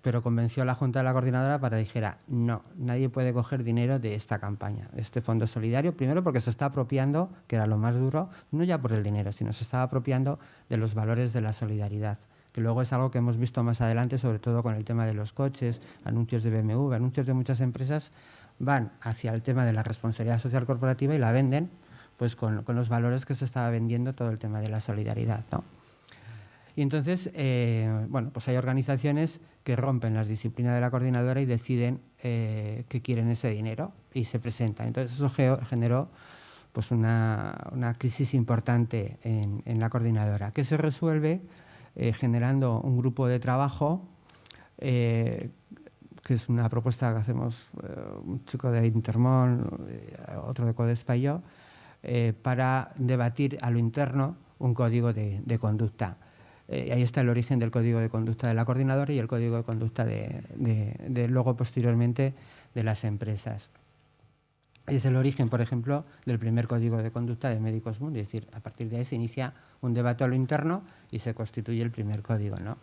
pero convenció a la Junta de la Coordinadora para que dijera, no, nadie puede coger dinero de esta campaña, de este fondo solidario, primero porque se está apropiando, que era lo más duro, no ya por el dinero, sino se estaba apropiando de los valores de la solidaridad, que luego es algo que hemos visto más adelante, sobre todo con el tema de los coches, anuncios de BMW, anuncios de muchas empresas van hacia el tema de la responsabilidad social corporativa y la venden pues con los valores que se estaba vendiendo todo el tema de la solidaridad, ¿no? Y entonces, bueno, pues hay organizaciones que rompen las disciplinas de la coordinadora y deciden que quieren ese dinero y se presentan. Entonces eso generó pues una crisis importante en la coordinadora, que se resuelve generando un grupo de trabajo, que es una propuesta que hacemos un chico de Intermón, otro de Codespa y yo, para debatir a lo interno un código de conducta. Ahí está el origen del código de conducta de la coordinadora y el código de conducta de luego posteriormente de las empresas. Es el origen, por ejemplo, del primer código de conducta de Medicus Mundi, es decir, a partir de ahí se inicia un debate a lo interno y se constituye el primer código, ¿no?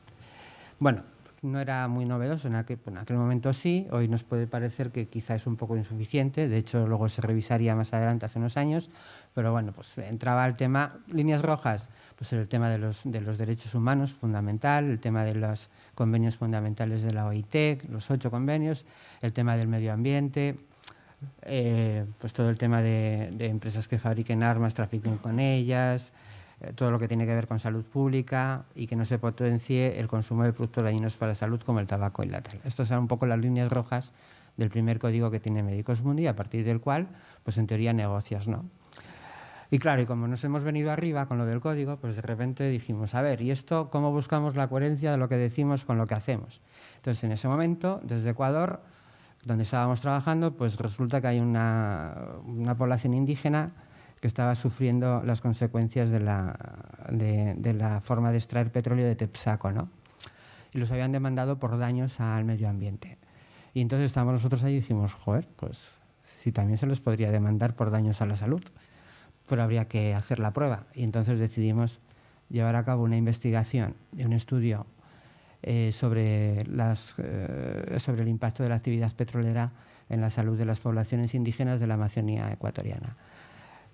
Bueno, no era muy novedoso, en aquel momento sí, hoy nos puede parecer que quizá es un poco insuficiente, de hecho luego se revisaría más adelante hace unos años, pero bueno, pues entraba el tema, líneas rojas, pues el tema de los derechos humanos, fundamental, el tema de los convenios fundamentales de la OIT, los 8 convenios, el tema del medio ambiente, pues todo el tema de empresas que fabriquen armas, trafiquen con ellas, todo lo que tiene que ver con salud pública y que no se potencie el consumo de productos dañinos para la salud como el tabaco y la tal. Estas son un poco las líneas rojas del primer código que tiene Medicus Mundi, a partir del cual, pues en teoría negocias, ¿no? Y claro, y como nos hemos venido arriba con lo del código, pues de repente dijimos, a ver, ¿y esto cómo buscamos la coherencia de lo que decimos con lo que hacemos? Entonces, en ese momento, desde Ecuador, donde estábamos trabajando, pues resulta que hay una población indígena que estaba sufriendo las consecuencias de la forma de extraer petróleo de Tepsaco, ¿no? Y los habían demandado por daños al medio ambiente. Y entonces estábamos nosotros ahí y dijimos, joder, pues si también se les podría demandar por daños a la salud, pero habría que hacer la prueba. Y entonces decidimos llevar a cabo una investigación y un estudio sobre el impacto de la actividad petrolera en la salud de las poblaciones indígenas de la Amazonía ecuatoriana.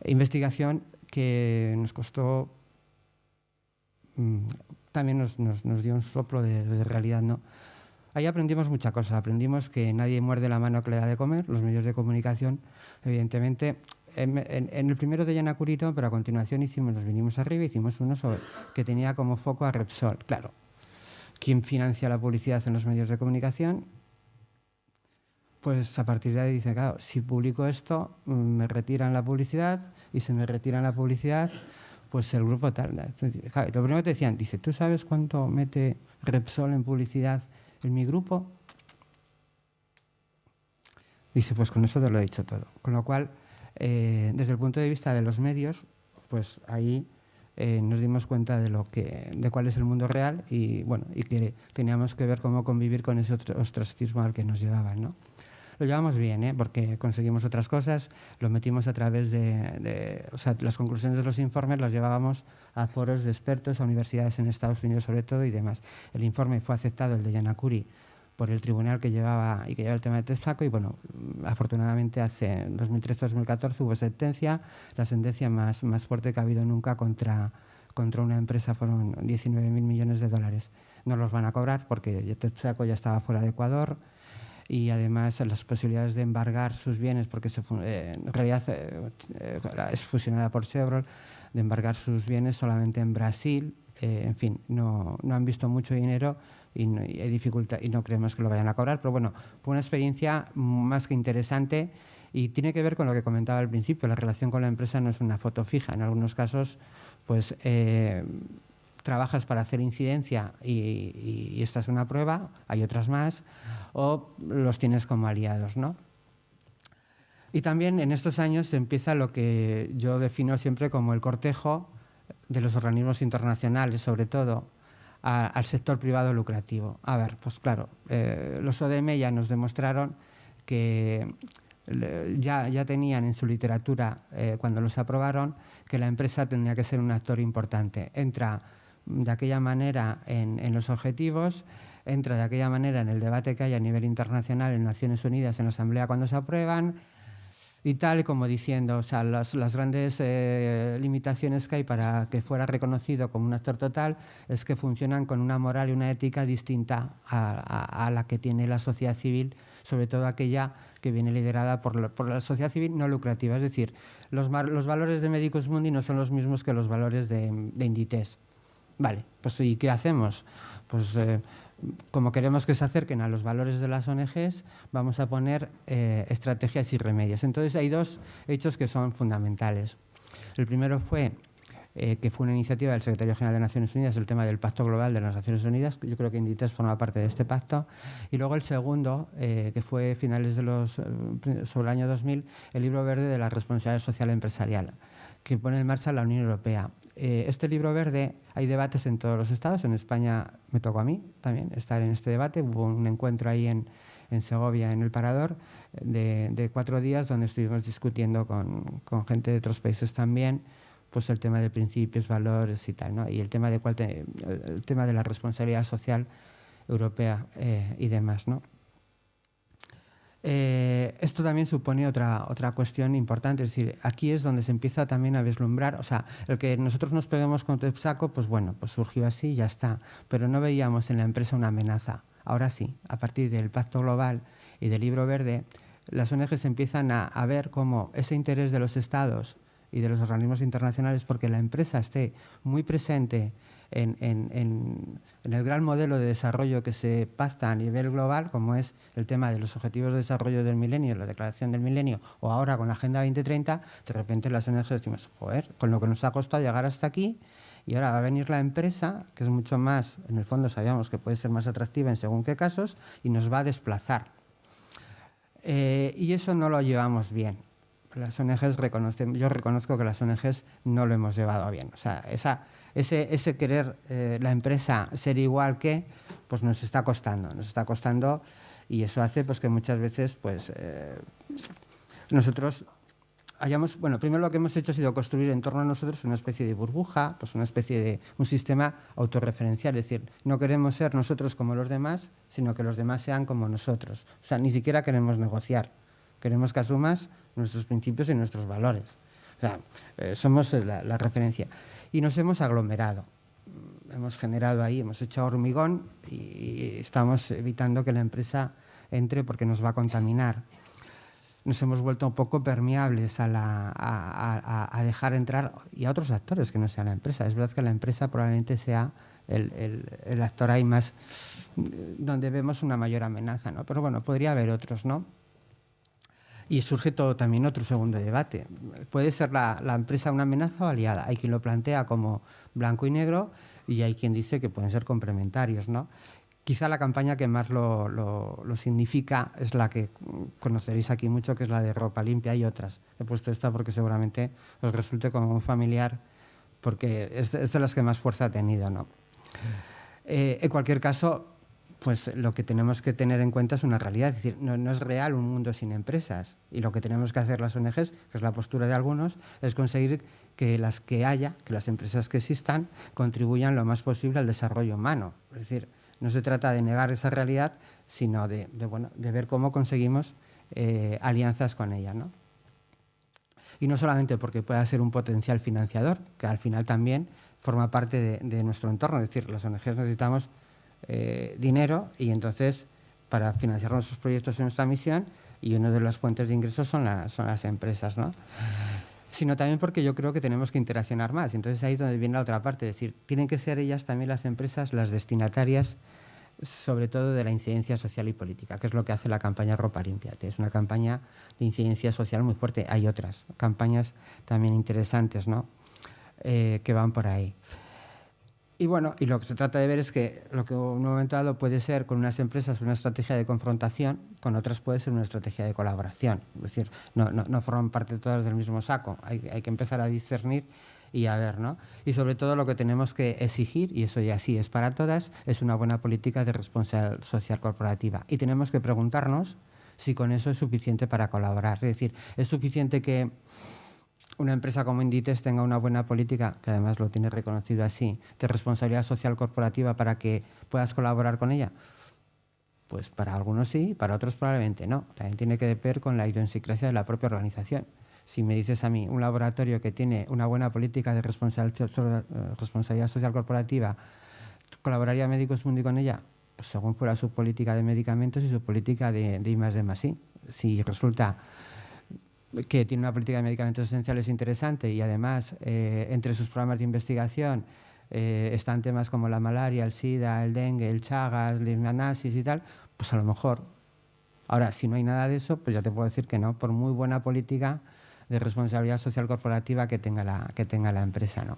Investigación que nos costó, también nos dio un soplo de realidad, ¿no? Ahí aprendimos muchas cosas. Aprendimos que nadie muerde la mano que le da de comer. Los medios de comunicación, evidentemente, en el primero de Yanacurito, pero a continuación nos vinimos arriba y hicimos uno que tenía como foco a Repsol. Claro, ¿quién financia la publicidad en los medios de comunicación? Pues a partir de ahí dice, claro, si publico esto, me retiran la publicidad y si me retiran la publicidad, pues el grupo tal. Claro, lo primero que te decían, dice, ¿tú sabes cuánto mete Repsol en publicidad en mi grupo? Dice, pues con eso te lo he dicho todo. Con lo cual, desde el punto de vista de los medios, pues ahí nos dimos cuenta de cuál es el mundo real y bueno, y que teníamos que ver cómo convivir con ese ostracismo al que nos llevaban, ¿no? Lo llevamos bien, porque conseguimos otras cosas, lo metimos a través o sea, las conclusiones de los informes las llevábamos a foros de expertos, a universidades en Estados Unidos sobre todo y demás. El informe fue aceptado, el de Yanacuri, por el tribunal que llevaba el tema de Tepsaco y bueno, afortunadamente hace 2013-2014 hubo sentencia, la sentencia más fuerte que ha habido nunca contra una empresa, fueron 19.000 millones de dólares. No los van a cobrar porque Tepsaco ya estaba fuera de Ecuador. y además las posibilidades de embargar sus bienes, porque en realidad es fusionada por Chevron, de embargar sus bienes solamente en Brasil. En fin, no han visto mucho dinero y hay dificultad y no creemos que lo vayan a cobrar, pero bueno, fue una experiencia más que interesante y tiene que ver con lo que comentaba al principio. La relación con la empresa no es una foto fija. En algunos casos, pues trabajas para hacer incidencia y esta es una prueba, hay otras más, o los tienes como aliados, ¿no? Y también en estos años se empieza lo que yo defino siempre como el cortejo de los organismos internacionales, sobre todo al sector privado lucrativo. A ver, pues claro, los ODM ya nos demostraron que ya tenían en su literatura, cuando los aprobaron, que la empresa tenía que ser un actor importante. Entra de aquella manera en los objetivos, entra de aquella manera en el debate que hay a nivel internacional en Naciones Unidas, en la Asamblea cuando se aprueban, y tal, como diciendo, o sea, las grandes limitaciones que hay para que fuera reconocido como un actor total es que funcionan con una moral y una ética distinta a la que tiene la sociedad civil, sobre todo aquella que viene liderada por la sociedad civil no lucrativa. Es decir, los valores de Medicus Mundi no son los mismos que los valores de Inditex. Vale, pues ¿y qué hacemos? Pues como queremos que se acerquen a los valores de las ONGs, vamos a poner estrategias y remedios. Entonces hay dos hechos que son fundamentales. El primero fue que fue una iniciativa del Secretario General de Naciones Unidas, el tema del Pacto Global de las Naciones Unidas. Yo creo que Inditex forma parte de este pacto. Y luego el segundo, que fue finales sobre el año 2000, el Libro Verde de la Responsabilidad Social Empresarial, que pone en marcha la Unión Europea. Este libro verde, hay debates en todos los estados. En España me tocó a mí también estar en este debate. Hubo un encuentro ahí en Segovia, en el Parador, de 4 días, donde estuvimos discutiendo con gente de otros países también, pues el tema de principios, valores y tal, ¿no? Y el tema de la responsabilidad social europea y demás, ¿no? Esto también supone otra cuestión importante, es decir, aquí es donde se empieza también a vislumbrar, o sea, el que nosotros nos peguemos con Tepsaco, pues bueno, pues surgió así y ya está, pero no veíamos en la empresa una amenaza. Ahora sí, a partir del Pacto Global y del Libro Verde, las ONGs empiezan a ver cómo ese interés de los estados y de los organismos internacionales, porque la empresa esté muy presente en el gran modelo de desarrollo que se pacta a nivel global, como es el tema de los Objetivos de Desarrollo del Milenio, la Declaración del Milenio, o ahora con la Agenda 2030, de repente las ONG decimos, joder, con lo que nos ha costado llegar hasta aquí, y ahora va a venir la empresa, que es mucho más, en el fondo sabíamos que puede ser más atractiva en según qué casos, y nos va a desplazar. Y eso no lo llevamos bien. Las ONGs yo reconozco que las ONGs no lo hemos llevado bien. O sea, ese querer la empresa ser igual que, pues nos está costando y eso hace pues que muchas veces pues nosotros bueno, primero lo que hemos hecho ha sido construir en torno a nosotros una especie de burbuja, pues una especie de un sistema autorreferencial, es decir, no queremos ser nosotros como los demás, sino que los demás sean como nosotros. O sea, ni siquiera queremos negociar, queremos que asumas nuestros principios y nuestros valores. O sea, somos la referencia. Y nos hemos aglomerado. Hemos generado ahí, hemos hecho hormigón y estamos evitando que la empresa entre porque nos va a contaminar. Nos hemos vuelto un poco permeables a dejar entrar y a otros actores que no sean la empresa. Es verdad que la empresa probablemente sea el actor ahí más donde vemos una mayor amenaza, ¿no? Pero bueno, podría haber otros, ¿no? Y surge también otro segundo debate. ¿Puede ser la empresa una amenaza o aliada? Hay quien lo plantea como blanco y negro y hay quien dice que pueden ser complementarios, ¿no? Quizá la campaña que más lo significa es la que conoceréis aquí mucho, que es la de Ropa Limpia y otras. He puesto esta porque seguramente os resulte como un familiar, porque es de las que más fuerza ha tenido, ¿no? En cualquier caso, pues lo que tenemos que tener en cuenta es una realidad, es decir, no es real un mundo sin empresas, y lo que tenemos que hacer las ONGs, que es la postura de algunos, es conseguir que las empresas que existan contribuyan lo más posible al desarrollo humano. Es decir, no se trata de negar esa realidad, sino de ver cómo conseguimos alianzas con ella, ¿no? Y no solamente porque pueda ser un potencial financiador, que al final también forma parte de nuestro entorno, es decir, las ONGs necesitamos dinero y entonces para financiar nuestros proyectos y nuestra misión, y una de las fuentes de ingresos son las empresas, ¿no? Sino también porque yo creo que tenemos que interaccionar más. Entonces ahí es donde viene la otra parte, es decir, tienen que ser ellas también, las empresas, las destinatarias, sobre todo de la incidencia social y política, que es lo que hace la campaña Ropa Límpiate. Es una campaña de incidencia social muy fuerte. Hay otras campañas también interesantes, ¿no? Que van por ahí. Y bueno, y lo que se trata de ver es que lo que en un momento dado puede ser con unas empresas una estrategia de confrontación, con otras puede ser una estrategia de colaboración. Es decir, no forman parte todas del mismo saco. Hay que empezar a discernir y a ver, ¿no? Y sobre todo lo que tenemos que exigir, y eso ya sí es para todas, es una buena política de responsabilidad social corporativa. Y tenemos que preguntarnos si con eso es suficiente para colaborar. Es decir, ¿es suficiente que una empresa como Inditex tenga una buena política, que además lo tiene reconocido así, de responsabilidad social corporativa para que puedas colaborar con ella? Pues para algunos sí, para otros probablemente no. También tiene que ver con la idiosincrasia de la propia organización. Si me dices a mí, un laboratorio que tiene una buena política de responsabilidad social corporativa, ¿colaboraría Médicos Mundi con ella? Pues según fuera su política de medicamentos y su política de I+D+I. Si resulta que tiene una política de medicamentos esenciales interesante y además entre sus programas de investigación están temas como la malaria, el SIDA, el dengue, el Chagas, la leishmaniasis y tal, pues a lo mejor. Ahora, si no hay nada de eso, pues ya te puedo decir que no, por muy buena política de responsabilidad social corporativa que tenga la empresa, ¿no?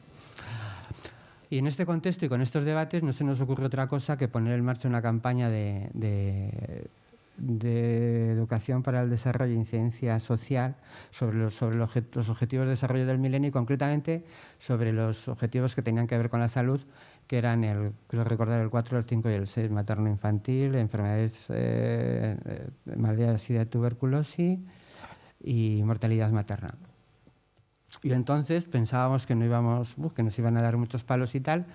Y en este contexto y con estos debates no se nos ocurre otra cosa que poner en marcha una campaña de educación para el desarrollo e incidencia social sobre los objetivos de desarrollo del milenio y concretamente sobre los objetivos que tenían que ver con la salud, que eran, quiero recordar, el 4, el 5 y el 6, materno-infantil, enfermedades, malaria, sida, tuberculosis y mortalidad materna. Y entonces pensábamos que que nos iban a dar muchos palos y tal,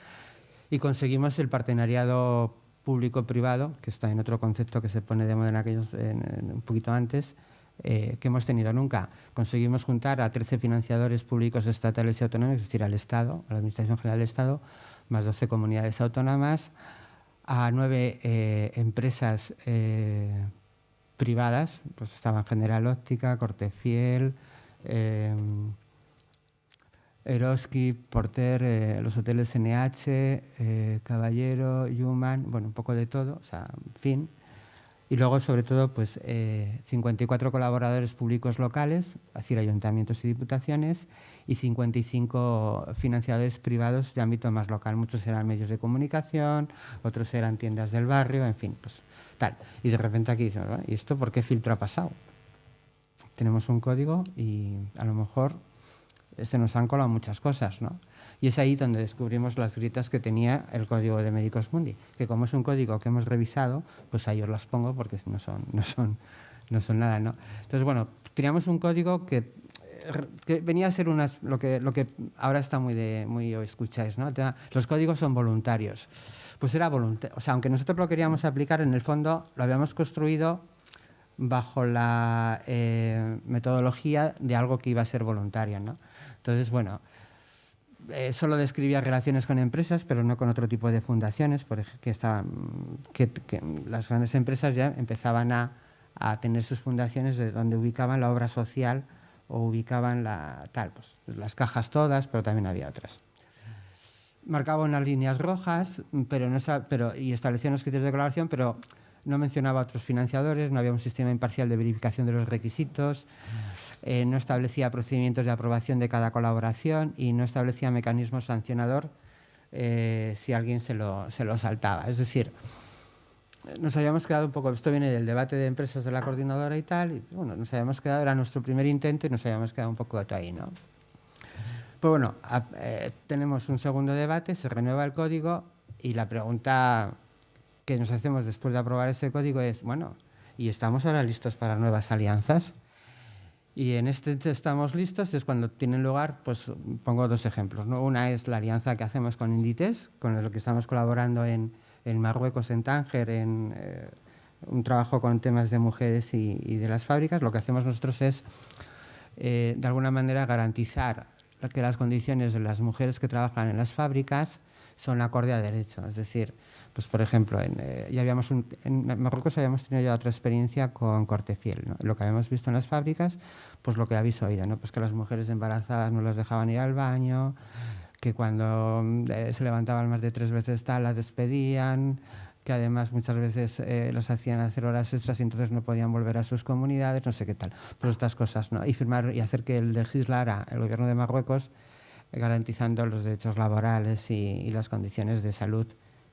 y conseguimos el partenariado público-privado, que está en otro concepto que se pone de moda un poquito antes, que hemos tenido nunca. Conseguimos juntar a 13 financiadores públicos estatales y autonómicos, es decir, al Estado, a la Administración General del Estado, más 12 comunidades autónomas, a 9 empresas privadas, pues estaban General Óptica, Cortefiel, Eroski, Porter, los hoteles NH, Caballero, Human, bueno, un poco de todo, o sea, en fin. Y luego, sobre todo, pues 54 colaboradores públicos locales, es decir, ayuntamientos y diputaciones, y 55 financiadores privados de ámbito más local. Muchos eran medios de comunicación, otros eran tiendas del barrio, en fin, pues tal. Y de repente aquí dicen, ¿y esto por qué filtro ha pasado? Tenemos un código y a lo mejor se nos han colado muchas cosas, ¿no? Y es ahí donde descubrimos las grietas que tenía el código de Médicos Mundi, que como es un código que hemos revisado, pues ahí os las pongo porque no son nada, ¿no? Entonces, bueno, teníamos un código que venía a ser lo que ahora está muy escucháis, ¿no? Los códigos son voluntarios. Pues era voluntario, o sea, aunque nosotros lo queríamos aplicar, en el fondo lo habíamos construido bajo la metodología de algo que iba a ser voluntario, ¿no? Entonces, bueno, solo describía relaciones con empresas, pero no con otro tipo de fundaciones, que las grandes empresas ya empezaban a tener sus fundaciones de donde ubicaban la obra social o ubicaban pues, las cajas todas, pero también había otras. Marcaba unas líneas rojas y establecía unos criterios de colaboración, pero no mencionaba a otros financiadores, no había un sistema imparcial de verificación de los requisitos, no establecía procedimientos de aprobación de cada colaboración y no establecía mecanismo sancionador si alguien se lo saltaba. Es decir, nos habíamos quedado un poco, esto viene del debate de empresas de la coordinadora y tal, y bueno, nos habíamos quedado, era nuestro primer intento y nos habíamos quedado un poco ahí, ¿no? Pues bueno, tenemos un segundo debate, se renueva el código y la pregunta que nos hacemos después de aprobar ese código es, bueno, ¿y estamos ahora listos para nuevas alianzas? Y en este estamos listos es cuando tienen lugar, pues pongo 2 ejemplos, ¿no? Una es la alianza que hacemos con Inditex, con el que estamos colaborando en Marruecos, en Tánger, en un trabajo con temas de mujeres y de las fábricas. Lo que hacemos nosotros es, de alguna manera, garantizar que las condiciones de las mujeres que trabajan en las fábricas son acorde a derecho. Es decir, pues por ejemplo, en Marruecos habíamos tenido ya otra experiencia con corte fiel, ¿no? Lo que habíamos visto en las fábricas, pues lo que habéis oído, ¿no? Pues que las mujeres embarazadas no las dejaban ir al baño, que cuando se levantaban más de 3 veces tal, las despedían, que además muchas veces los hacían hacer horas extras y entonces no podían volver a sus comunidades, no sé qué tal. Pues estas cosas, ¿no? Y firmar y hacer que legislara el gobierno de Marruecos garantizando los derechos laborales y las condiciones de salud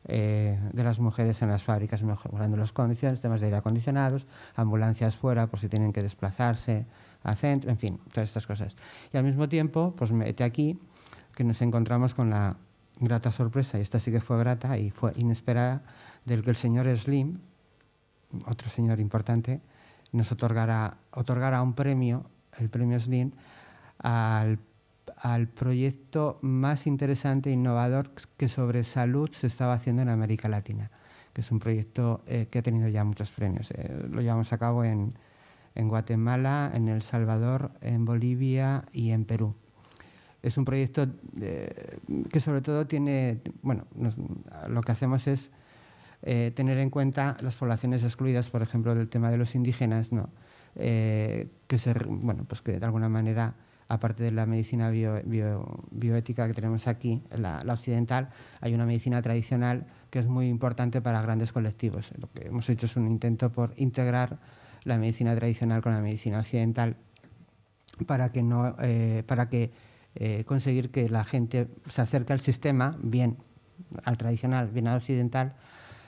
de las mujeres en las fábricas, mejorando las condiciones, temas de aire acondicionados, ambulancias fuera por si tienen que desplazarse al centro, en fin, todas estas cosas. Y al mismo tiempo, pues mete aquí que nos encontramos con la grata sorpresa, y esta sí que fue grata y fue inesperada, del que el señor Slim, otro señor importante, nos otorgará un premio, el premio Slim, al proyecto más interesante e innovador que sobre salud se estaba haciendo en América Latina, que es un proyecto que ha tenido ya muchos premios. Lo llevamos a cabo en Guatemala, en El Salvador, en Bolivia y en Perú. Es un proyecto que sobre todo tiene, bueno, lo que hacemos es tener en cuenta las poblaciones excluidas, por ejemplo, del tema de los indígenas, ¿no? Pues que de alguna manera, aparte de la medicina bioética que tenemos aquí, la occidental, hay una medicina tradicional que es muy importante para grandes colectivos. Lo que hemos hecho es un intento por integrar la medicina tradicional con la medicina occidental para conseguir que la gente se acerque al sistema, bien al tradicional, bien al occidental,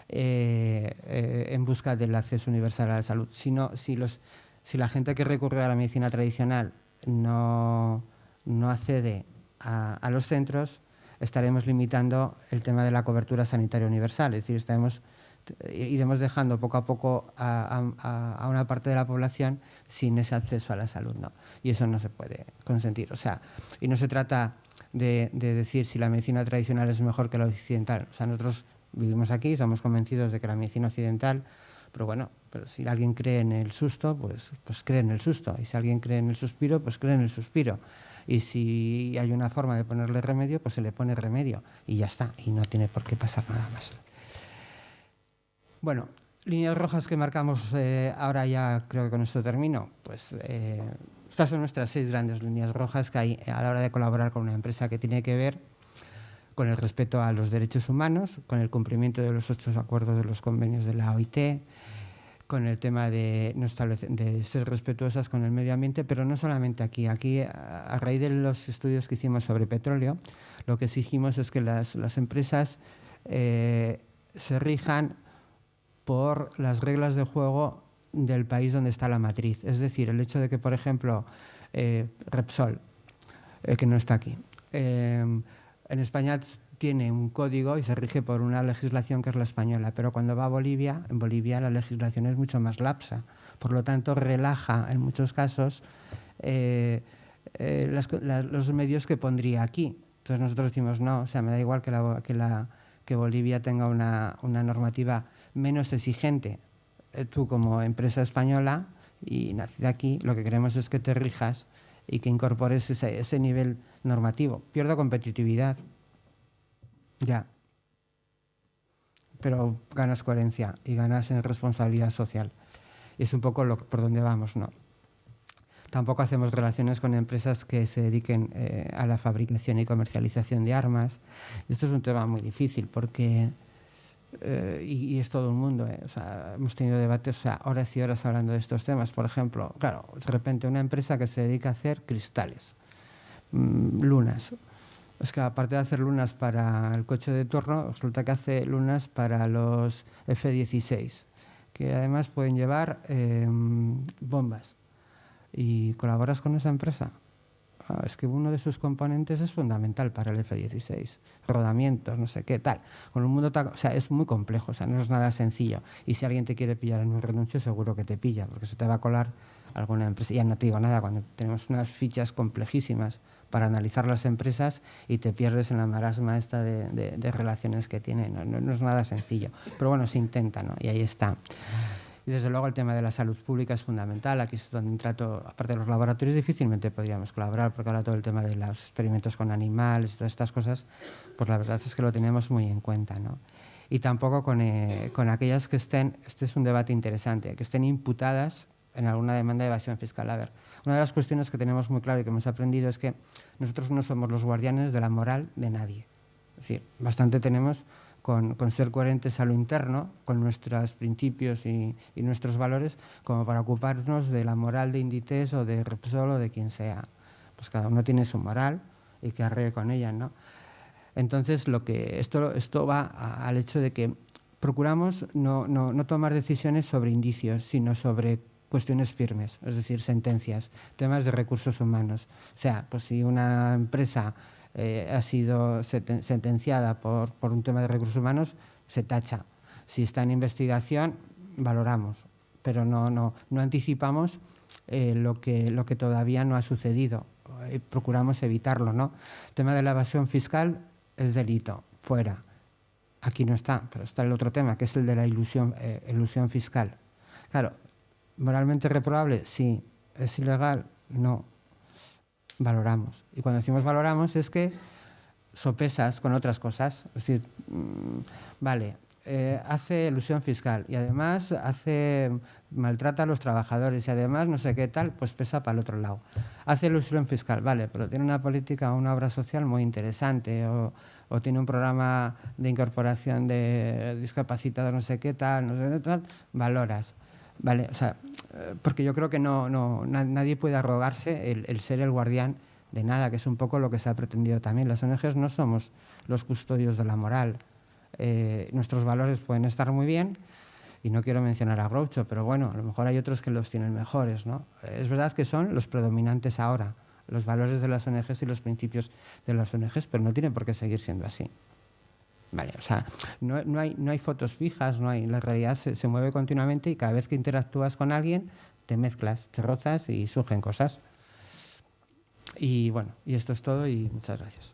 en busca del acceso universal a la salud. Si la gente que recurre a la medicina tradicional no accede a los centros, estaremos limitando el tema de la cobertura sanitaria universal. Es decir, iremos dejando poco a poco a una parte de la población sin ese acceso a la salud, ¿no? Y eso no se puede consentir. O sea, y no se trata de decir si la medicina tradicional es mejor que la occidental. O sea, nosotros vivimos aquí, somos convencidos de que la medicina occidental, pero si alguien cree en el susto, pues cree en el susto. Y si alguien cree en el suspiro, pues cree en el suspiro. Y si hay una forma de ponerle remedio, pues se le pone remedio. Y ya está. Y no tiene por qué pasar nada más. Bueno, líneas rojas que marcamos ahora, ya creo que con esto termino. Pues estas son nuestras 6 grandes líneas rojas que hay a la hora de colaborar con una empresa, que tiene que ver con el respeto a los derechos humanos, con el cumplimiento de los 8 acuerdos de los convenios de la OIT, con el tema de ser respetuosas con el medio ambiente, pero no solamente aquí. Aquí, a raíz de los estudios que hicimos sobre petróleo, lo que exigimos es que las empresas se rijan por las reglas de juego del país donde está la matriz. Es decir, el hecho de que, por ejemplo, Repsol, que no está aquí, en España tiene un código y se rige por una legislación que es la española, pero cuando va a Bolivia, en Bolivia la legislación es mucho más lapsa. Por lo tanto, relaja en muchos casos los medios que pondría aquí. Entonces nosotros decimos, no, o sea, me da igual que Bolivia tenga una normativa menos exigente. Tú, como empresa española y nacida aquí, lo que queremos es que te rijas y que incorpores ese nivel normativo. Pierdo competitividad, ya, pero ganas coherencia y ganas en responsabilidad social. Y es un poco por donde vamos, ¿no? Tampoco hacemos relaciones con empresas que se dediquen a la fabricación y comercialización de armas. Esto es un tema muy difícil porque... y es todo un mundo, o sea, hemos tenido debates, o sea, horas y horas hablando de estos temas. Por ejemplo, claro, de repente una empresa que se dedica a hacer cristales, lunas. Es que aparte de hacer lunas para el coche de turno, resulta que hace lunas para los F-16, que además pueden llevar bombas. ¿Y colaboras con esa empresa? Es que uno de sus componentes es fundamental para el F-16, rodamientos, no sé qué, tal. Con un mundo o sea, es muy complejo, o sea, no es nada sencillo. Y si alguien te quiere pillar en un renuncio, seguro que te pilla, porque se te va a colar alguna empresa. Ya no te digo nada, cuando tenemos unas fichas complejísimas para analizar las empresas y te pierdes en la marasma esta de relaciones que tienen. No es nada sencillo. Pero bueno, se intenta, ¿no? Y ahí está. Y desde luego el tema de la salud pública es fundamental. Aquí es donde entra todo, aparte de los laboratorios difícilmente podríamos colaborar, porque ahora todo el tema de los experimentos con animales y todas estas cosas, pues la verdad es que lo tenemos muy en cuenta, ¿no? Y tampoco con aquellas que estén, este es un debate interesante, que estén imputadas en alguna demanda de evasión fiscal. A ver, una de las cuestiones que tenemos muy claro y que hemos aprendido es que nosotros no somos los guardianes de la moral de nadie. Es decir, bastante tenemos con ser coherentes a lo interno, con nuestros principios y nuestros valores, como para ocuparnos de la moral de Inditex o de Repsol o de quien sea. Pues cada uno tiene su moral y que arregle con ella, ¿no? Entonces, esto va al hecho de que procuramos no tomar decisiones sobre indicios, sino sobre cuestiones firmes, es decir, sentencias, temas de recursos humanos. O sea, pues si una empresa ha sido sentenciada por un tema de recursos humanos, se tacha. Si está en investigación, valoramos, pero no anticipamos lo que todavía no ha sucedido. Procuramos evitarlo, ¿no? El tema de la evasión fiscal es delito, fuera. Aquí no está, pero está el otro tema, que es el de la ilusión fiscal. Claro, ¿moralmente reprobable? Sí. ¿Es ilegal? No. Valoramos. Y cuando decimos valoramos es que sopesas con otras cosas. Es decir, vale, hace elusión fiscal y además maltrata a los trabajadores y además no sé qué tal, pues pesa para el otro lado. Hace elusión fiscal, vale, pero tiene una política o una obra social muy interesante o tiene un programa de incorporación de discapacitados no sé qué tal, no sé qué tal, valoras. Vale, o sea, porque yo creo que nadie puede arrogarse el ser el guardián de nada, que es un poco lo que se ha pretendido también. Las ONGs no somos los custodios de la moral. Nuestros valores pueden estar muy bien, y no quiero mencionar a Groucho, pero bueno, a lo mejor hay otros que los tienen mejores, ¿no? Es verdad que son los predominantes ahora, los valores de las ONGs y los principios de las ONGs, pero no tienen por qué seguir siendo así. Vale, o sea, no hay fotos fijas, la realidad se mueve continuamente y cada vez que interactúas con alguien te mezclas, te rozas y surgen cosas. Y bueno, y esto es todo y muchas gracias.